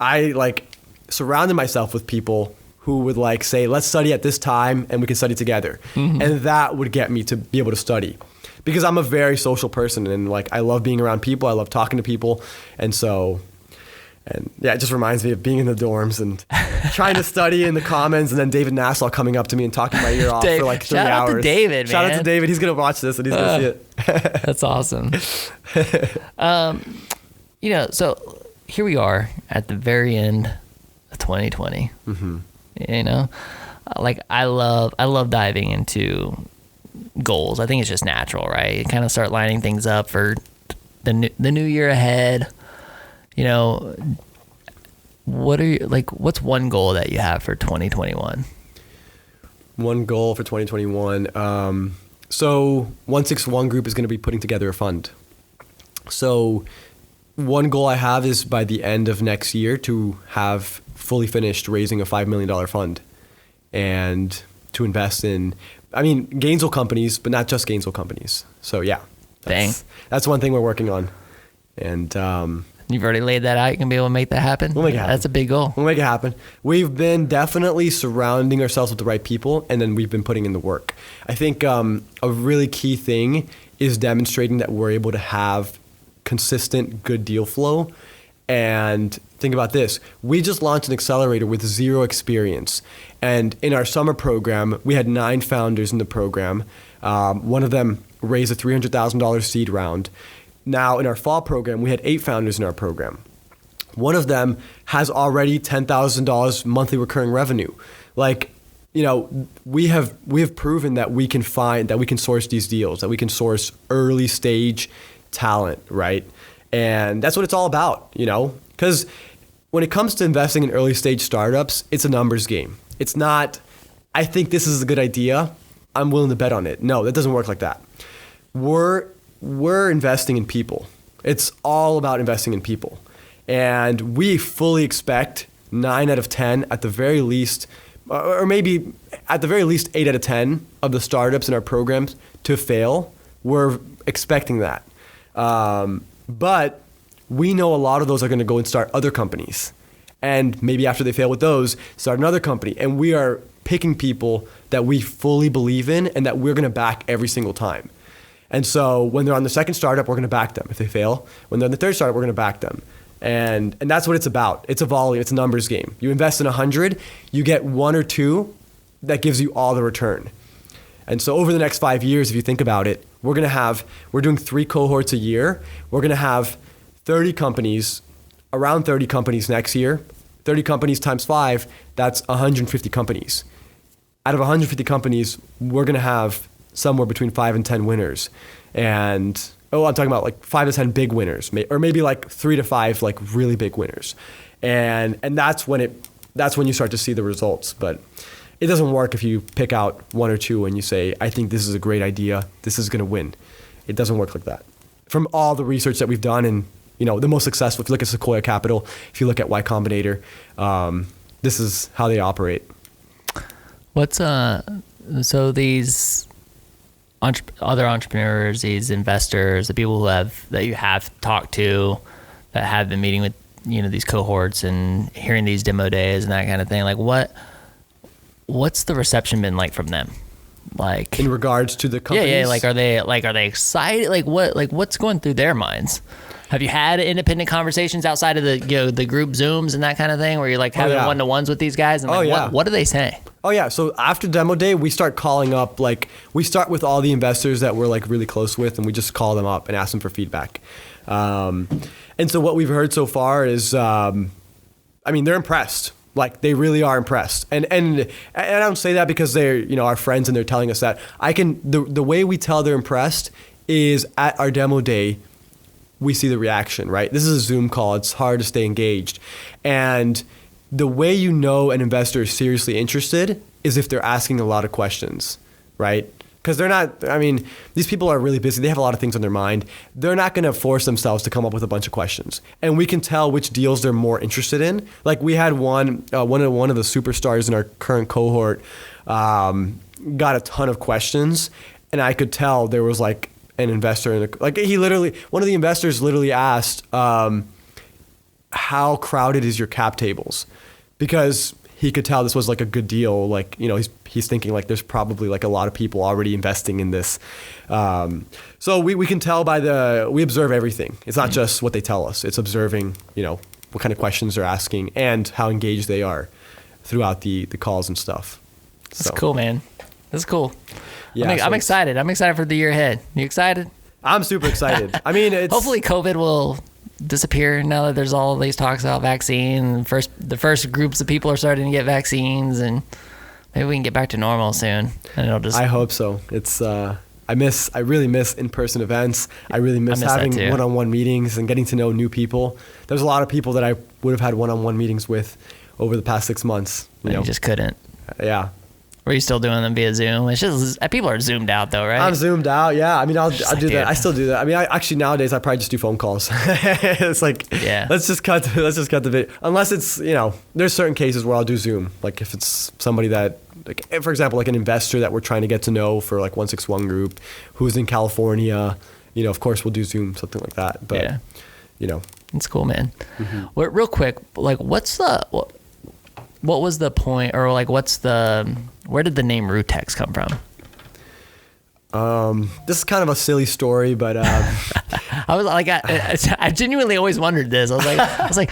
I like surrounded myself with people who would like say, let's study at this time and we can study together. And that would get me to be able to study. Because I'm a very social person, and like I love being around people. I love talking to people. And it just reminds me of being in the dorms and trying to study in the commons, and then David Nassau coming up to me and talking my ear off for like 3 hours. Shout out to David, Shout out to David. He's going to watch this and he's going to see it. That's awesome. So here we are at the very end of 2020. Like I love diving into goals. I think it's just natural, right? You kind of start lining things up for the new year ahead. What's one goal that you have for 2021? One goal for 2021. So OneSixOne Group is going to be putting together a fund. So one goal I have is by the end of next year to have fully finished raising a $5 million fund and to invest in, Gainesville companies, but not just Gainesville companies. So yeah, that's one thing we're working on. And you've already laid that out. You can be able to make that happen. We'll make it happen. That's a big goal. We'll make it happen. We've been definitely surrounding ourselves with the right people, and then we've been putting in the work. I think a really key thing is demonstrating that we're able to have consistent, good deal flow. And think about this. We just launched an accelerator with 0 experience. And in our summer program, we had 9 founders in the program. One of them raised a $300,000 seed round. Now, in our fall program, we had 8 founders in our program. One of them has already $10,000 monthly recurring revenue. Like, you know, we have proven that we can source these deals, that we can source early stage talent, right? And that's what it's all about, you know, because when it comes to investing in early stage startups, it's a numbers game. It's not, I think this is a good idea, I'm willing to bet on it. No, that doesn't work like that. We're investing in people. It's all about investing in people. And we fully expect 9 out of 10 at the very least, or maybe at the very least 8 out of 10 of the startups in our programs to fail. We're expecting that. But we know a lot of those are going to go and start other companies. And maybe after they fail with those, start another company. And we are picking people that we fully believe in and that we're going to back every single time. And so when they're on the second startup, we're going to back them if they fail. When they're on the third startup, we're going to back them. And that's what it's about. It's a volume. It's a numbers game. You invest in 100, you get 1 or 2 that gives you all the return. And so over the next 5 years, if you think about it, we're doing 3 cohorts a year. We're going to have 30 companies, around 30 companies next year. 30 companies times 5, that's 150 companies. Out of 150 companies, we're going to have somewhere between 5 and 10 winners. And I'm talking about like 5 to 10 big winners, or maybe like 3 to 5 like really big winners. And that's when you start to see the results. But it doesn't work if you pick out 1 or 2 and you say, I think this is a great idea, this is going to win. It doesn't work like that. From all the research that we've done, and you know, the most successful, if you look at Sequoia Capital, if you look at Y Combinator, this is how they operate. So these other entrepreneurs, these investors, the people that you have talked to, that have been meeting with, you know, these cohorts and hearing these demo days and that kind of thing, like what's the reception been like from them? Like in regards to the companies? Yeah. Like, are they excited? Like what's going through their minds? Have you had independent conversations outside of the, you know, the group Zooms and that kind of thing, where you're like having one-to-ones with these guys? And like, what do they say? Oh yeah. So after demo day, we start calling up, like we start with all the investors that we're like really close with, and we just call them up and ask them for feedback. And so what we've heard so far is, I mean, they're impressed. Like they really are impressed. And I don't say that because they're, you know, our friends and they're telling us that. The way we tell they're impressed is at our demo day, we see the reaction, right? This is a Zoom call. It's hard to stay engaged. And the way you know an investor is seriously interested is if they're asking a lot of questions, right? Because they're not, I mean, these people are really busy. They have a lot of things on their mind. They're not going to force themselves to come up with a bunch of questions. And we can tell which deals they're more interested in. Like we had one of the superstars in our current cohort got a ton of questions. And I could tell there was like an investor one of the investors literally asked, how crowded is your cap tables? Because he could tell this was like a good deal. Like, you know, he's thinking like there's probably like a lot of people already investing in this. So we can tell we observe everything. It's not just what they tell us. It's observing, you know, what kind of questions they're asking and how engaged they are throughout the calls and stuff. That's cool, man. That's cool. Yeah, I'm excited. I'm excited for the year ahead. You excited? I'm super excited. I mean, hopefully COVID will disappear now that there's all these talks about vaccine. The first groups of people are starting to get vaccines, and maybe we can get back to normal soon. And it'll just. I hope so. It's I really miss in-person events. I really miss having one-on-one meetings and getting to know new people. There's a lot of people that I would have had one-on-one meetings with over the past 6 months. You just couldn't. Yeah. Were you still doing them via Zoom? It's just people are zoomed out though, right? I'm zoomed out. Yeah. I mean, I'll do that. I still do that. I mean, actually nowadays I probably just do phone calls. It's like, let's just cut the video. Unless it's, you know, there's certain cases where I'll do Zoom. Like if it's somebody that, like, for example, like an investor that we're trying to get to know for like OneSixOne Group, who's in California, you know, of course we'll do Zoom, something like that. But, you know. It's cool, man. Mm-hmm. Well, real quick, like what was the point, or like where did the name Rootex come from? This is kind of a silly story, but I was like, I genuinely always wondered this. I was like,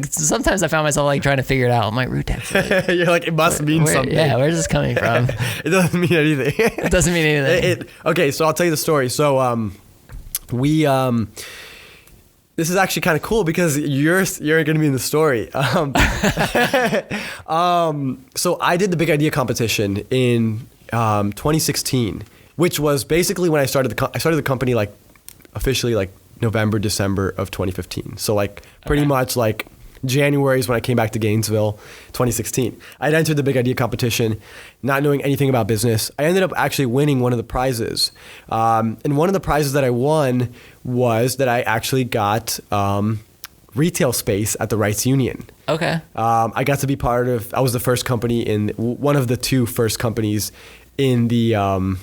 sometimes I found myself like trying to figure it out. I'm like, Rootex. You're like, it must mean something. Yeah, where's this coming from? It doesn't mean anything. It doesn't mean anything. Okay, so I'll tell you the story. So this is actually kind of cool because you're going to be in the story. So I did the Big Idea competition in 2016, which was basically when I started the company like officially like November, December of 2015. So like pretty much like January is when I came back to Gainesville, 2016. I'd entered the Big Idea competition, not knowing anything about business. I ended up actually winning one of the prizes. And one of the prizes that I won was that I actually got retail space at the Rights Union. Okay. I got to be I was the first company one of the two first companies in the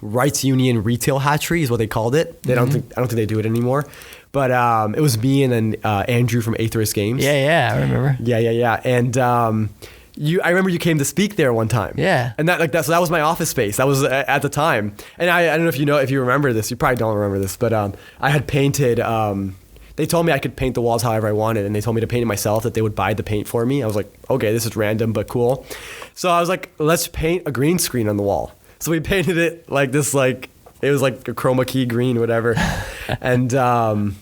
Rights Union retail hatchery is what they called it. I don't think they do it anymore. But it was me and then Andrew from Eighth Race Games. Yeah, I remember. Yeah. And I remember you came to speak there one time. Yeah. And so that was my office space. That was at the time. And I don't know if you remember this. You probably don't remember this, but I had painted. They told me I could paint the walls however I wanted, and they told me to paint it myself. That they would buy the paint for me. I was like, okay, this is random but cool. So I was like, let's paint a green screen on the wall. So we painted it like this, like it was like a chroma key green, whatever, and that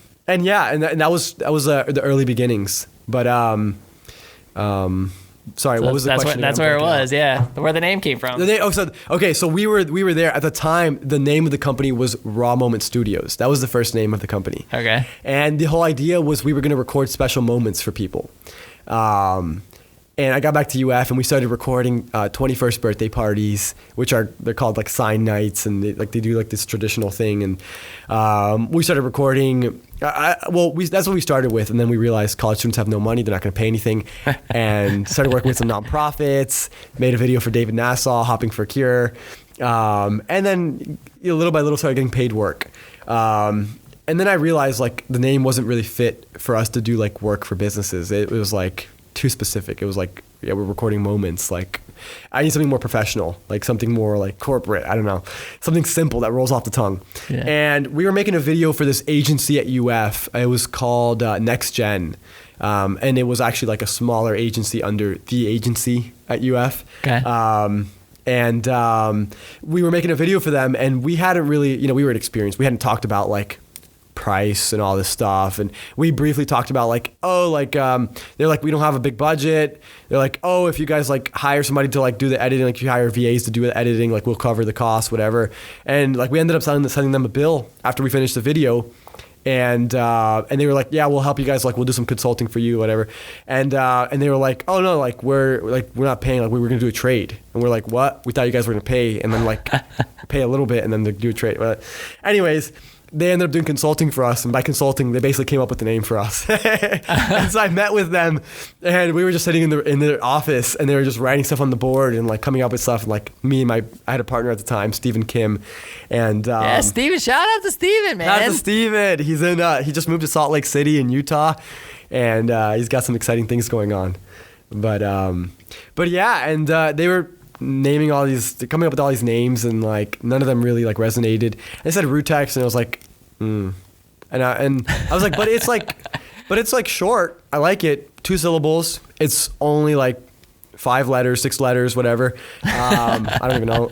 was the early beginnings. But sorry, what was the question? That's where it was. Yeah, where the name came from. So we were there at the time. The name of the company was Raw Moment Studios. That was the first name of the company. Okay. And the whole idea was we were going to record special moments for people. And I got back to UF and we started recording 21st birthday parties, they're called like sign nights, and they do like this traditional thing. And we started recording. That's what we started with, and then we realized college students have no money; they're not going to pay anything, and started working with some nonprofits. Made a video for David Nassau, Hopping for a Cure, and then little by little started getting paid work. And then I realized like the name wasn't really fit for us to do like work for businesses. It was like too specific. It was like, we're recording moments. Like, I need something more professional, like something more like corporate. I don't know, something simple that rolls off the tongue. Yeah. And we were making a video for this agency at UF. It was called Next Gen, and it was actually like a smaller agency under the agency at UF. Okay. And we were making a video for them, and we hadn't really, we were inexperienced. We hadn't talked about like price and all this stuff, and we briefly talked about like, they're like, we don't have a big budget. They're like, if you guys like hire somebody to like do the editing, like if you hire VAs to do the editing, like we'll cover the cost, whatever. And like we ended up sending them a bill after we finished the video, and they were like, yeah, we'll help you guys, like we'll do some consulting for you, whatever. And they were like, oh no, like we're not paying, like we were gonna do a trade. And we're like, what? We thought you guys were gonna pay, and then like pay a little bit and then do a trade. But anyways, they ended up doing consulting for us, and by consulting, they basically came up with the name for us. And so I met with them, and we were just sitting in their office, and they were just writing stuff on the board and like coming up with stuff. And like I had a partner at the time, Stephen Kim, and Steven, shout out to Steven, man. Shout out to Steven. He's he just moved to Salt Lake City in Utah, and he's got some exciting things going on. But yeah, and they were coming up with all these names, and like none of them really like resonated. They said Rootex, and I was like, and I was like, but it's like short. I like it. 2 syllables. It's only like 5 letters, 6 letters, whatever. I don't even know.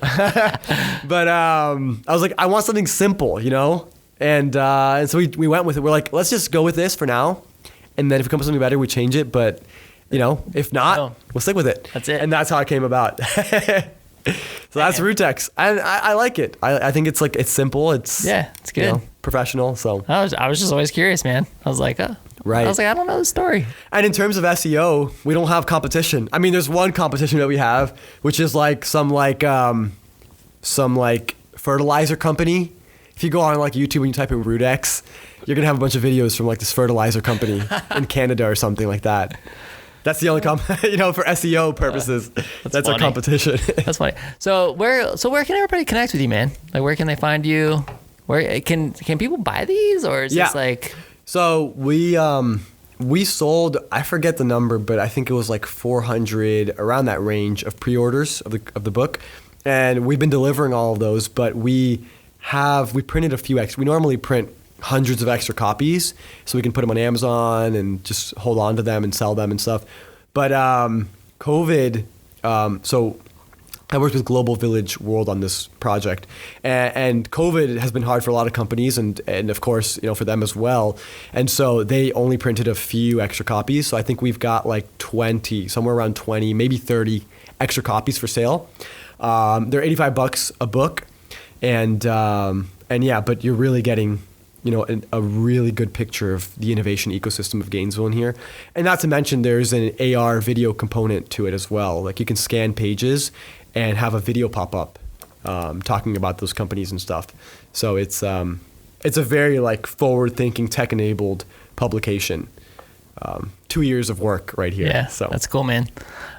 But I was like, I want something simple, and so we went with it. We're like, let's just go with this for now, and then if it comes with something better, we change it. But if not, we'll stick with it. That's it. And that's how it came about. So that's Rootex. And I like it. I think it's like, it's simple. It's good. Professional. So I was just always curious, man. I was like, right. I was like, I don't know the story. And in terms of SEO, we don't have competition. I mean, there's one competition that we have, which is like some fertilizer company. If you go on like YouTube and you type in Rootex, you're gonna have a bunch of videos from like this fertilizer company in Canada or something like that. That's the only for SEO purposes. That's our competition. That's funny. So where can everybody connect with you, man? Like, where can they find you? Where can people buy these, or is this like? So we sold, I forget the number, but I think it was like 400, around that range, of pre-orders of the book, and we've been delivering all of those. But we printed a few extra. We normally print hundreds of extra copies so we can put them on Amazon and just hold on to them and sell them and stuff. But COVID, so I worked with Global Village World on this project, and COVID has been hard for a lot of companies, and of course, for them as well. And so they only printed a few extra copies. So I think we've got like 20, somewhere around 20, maybe 30 extra copies for sale. They're $85 a book, and yeah, but you're really getting a really good picture of the innovation ecosystem of Gainesville in here. And not to mention, there's an AR video component to it as well. Like you can scan pages and have a video pop up talking about those companies and stuff. So it's a very like forward-thinking, tech-enabled publication. 2 years of work right here. Yeah, so that's cool, man.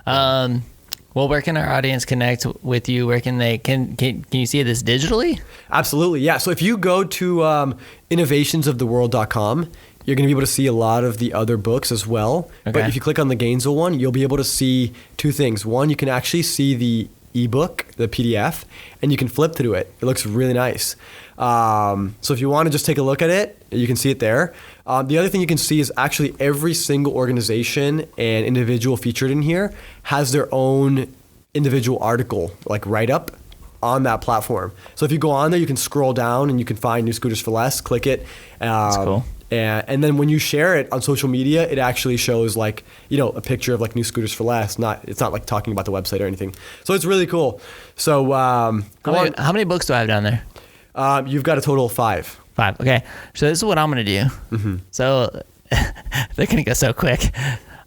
Well, where can our audience connect with you? Where can they can you see this digitally? Absolutely, yeah. So if you go to innovationsoftheworld.com, you're going to be able to see a lot of the other books as well. Okay. But if you click on the Gainesville one, you'll be able to see two things. One, you can actually see the ebook, the PDF, and you can flip through it. It looks really nice. So if you want to just take a look at it, you can see it there. The other thing you can see is actually every single organization and individual featured in here has their own individual article, like write-up on that platform. So if you go on there, you can scroll down and you can find New Scooters for Less, click it. That's cool. And then when you share it on social media, it actually shows like, a picture of like New Scooters for Less. It's not like talking about the website or anything. So it's really cool. So how many books do I have down there? You've got a total of 5. 5. Okay. So this is what I'm going to do. Mm-hmm. So they're going to go so quick.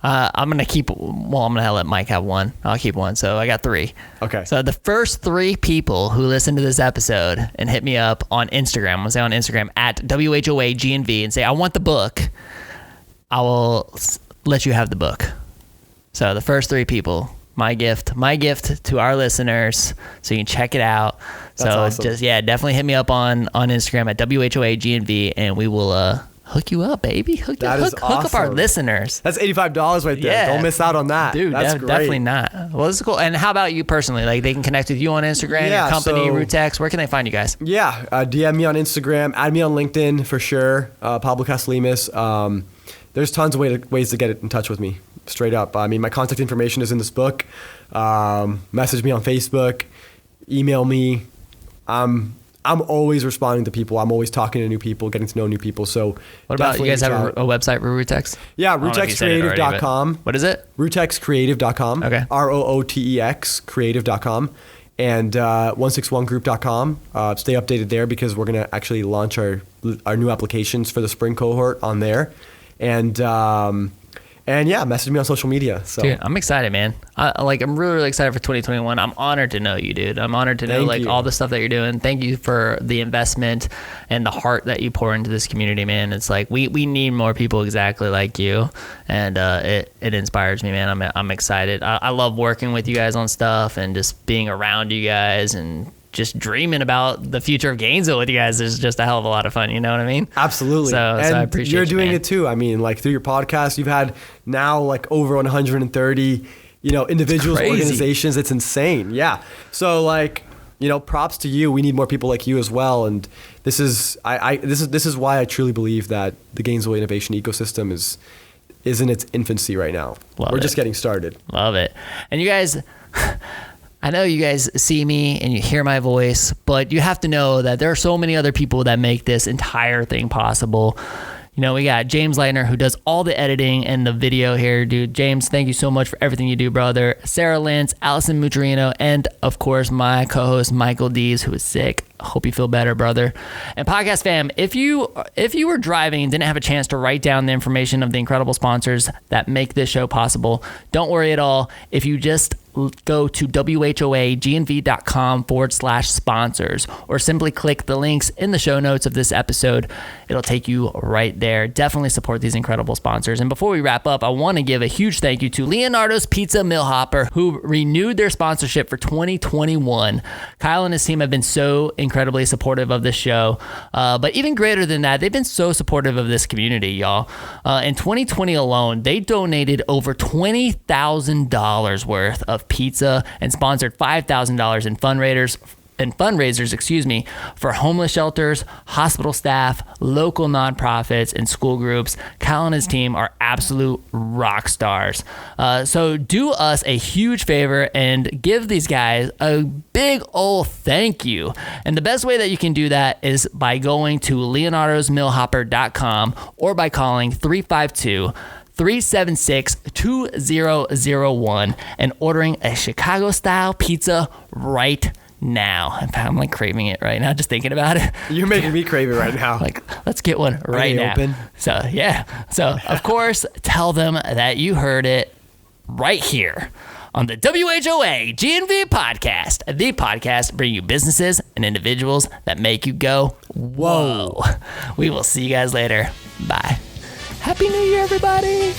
I'm going to let Mike have one. I'll keep one. So I got 3. Okay. So the first 3 people who listen to this episode and hit me up on Instagram, I'm going to say on Instagram at WHOA GNV and say, I want the book, I will let you have the book. So the first 3 people, my gift to our listeners, so you can check it out. That's so awesome. Just, definitely hit me up on Instagram at WHOA GNV and we will, hook you up, baby. Hook up our listeners. That's $85 right there. Yeah. Don't miss out on that. Dude, that's great. Definitely not. Well, this is cool. And how about you personally? Like they can connect with you on Instagram, your company, Rootex. Where can they find you guys? Yeah, DM me on Instagram, add me on LinkedIn for sure. Pablo Casilimas. There's tons of ways to get in touch with me, straight up. I mean, my contact information is in this book. Message me on Facebook, email me. I'm always responding to people. I'm always talking to new people, getting to know new people. So what about you guys have a website for Rootex? Yeah, rootexcreative.com. What is it? rootexcreative.com. Okay. ROOTEX creative.com. And 161group.com. Stay updated there because we're going to actually launch our new applications for the spring cohort on there. And yeah, message me on social media. So. Dude, I'm excited, man. I'm really, really excited for 2021. I'm honored to know you, dude. I'm honored to know all the stuff that you're doing. Thank you for the investment and the heart that you pour into this community, man. It's like we need more people exactly like you, and it inspires me, man. I'm excited. I love working with you guys on stuff and just being around you guys and just dreaming about the future of Gainesville with you guys is just a hell of a lot of fun. You know what I mean? Absolutely. So I appreciate you're doing man. it too. I mean, like through your podcast, you've had now like over 130, individuals, organizations. It's insane. Yeah. So like, props to you. We need more people like you as well. And this is why I truly believe that the Gainesville innovation ecosystem is in its infancy right now. We're just getting started. Love it. And you guys, I know you guys see me and you hear my voice, but you have to know that there are so many other people that make this entire thing possible. We got James Leitner, who does all the editing and the video here, dude. James, thank you so much for everything you do, brother. Sarah Lentz, Allison Mutrino, and of course, my co-host, Michael Dees, who is sick. Hope you feel better, brother. And podcast fam, if you were driving and didn't have a chance to write down the information of the incredible sponsors that make this show possible, don't worry at all. If you just go to whoagnv.com/sponsors or simply click the links in the show notes of this episode. It'll take you right there. Definitely support these incredible sponsors. And before we wrap up, I want to give a huge thank you to Leonardo's Pizza Millhopper, who renewed their sponsorship for 2021. Kyle and his team have been so incredibly supportive of this show. But even greater than that, they've been so supportive of this community, y'all. In 2020 alone, they donated over $20,000 worth of pizza and sponsored $5,000 in fundraisers, for homeless shelters, hospital staff, local nonprofits, and school groups. Cal and his team are absolute rock stars. So do us a huge favor and give these guys a big old thank you. And the best way that you can do that is by going to leonardosmillhopper.com or by calling 352-376-2001 and ordering a Chicago-style pizza right now. In fact, I'm like craving it right now, just thinking about it. You're making me crave it right now. Like, let's get one right now. Open? So, yeah. So, of course, tell them that you heard it right here on the WHOA GNV podcast, the podcast bringing you businesses and individuals that make you go, whoa. We will see you guys later. Bye. Happy New Year, everybody.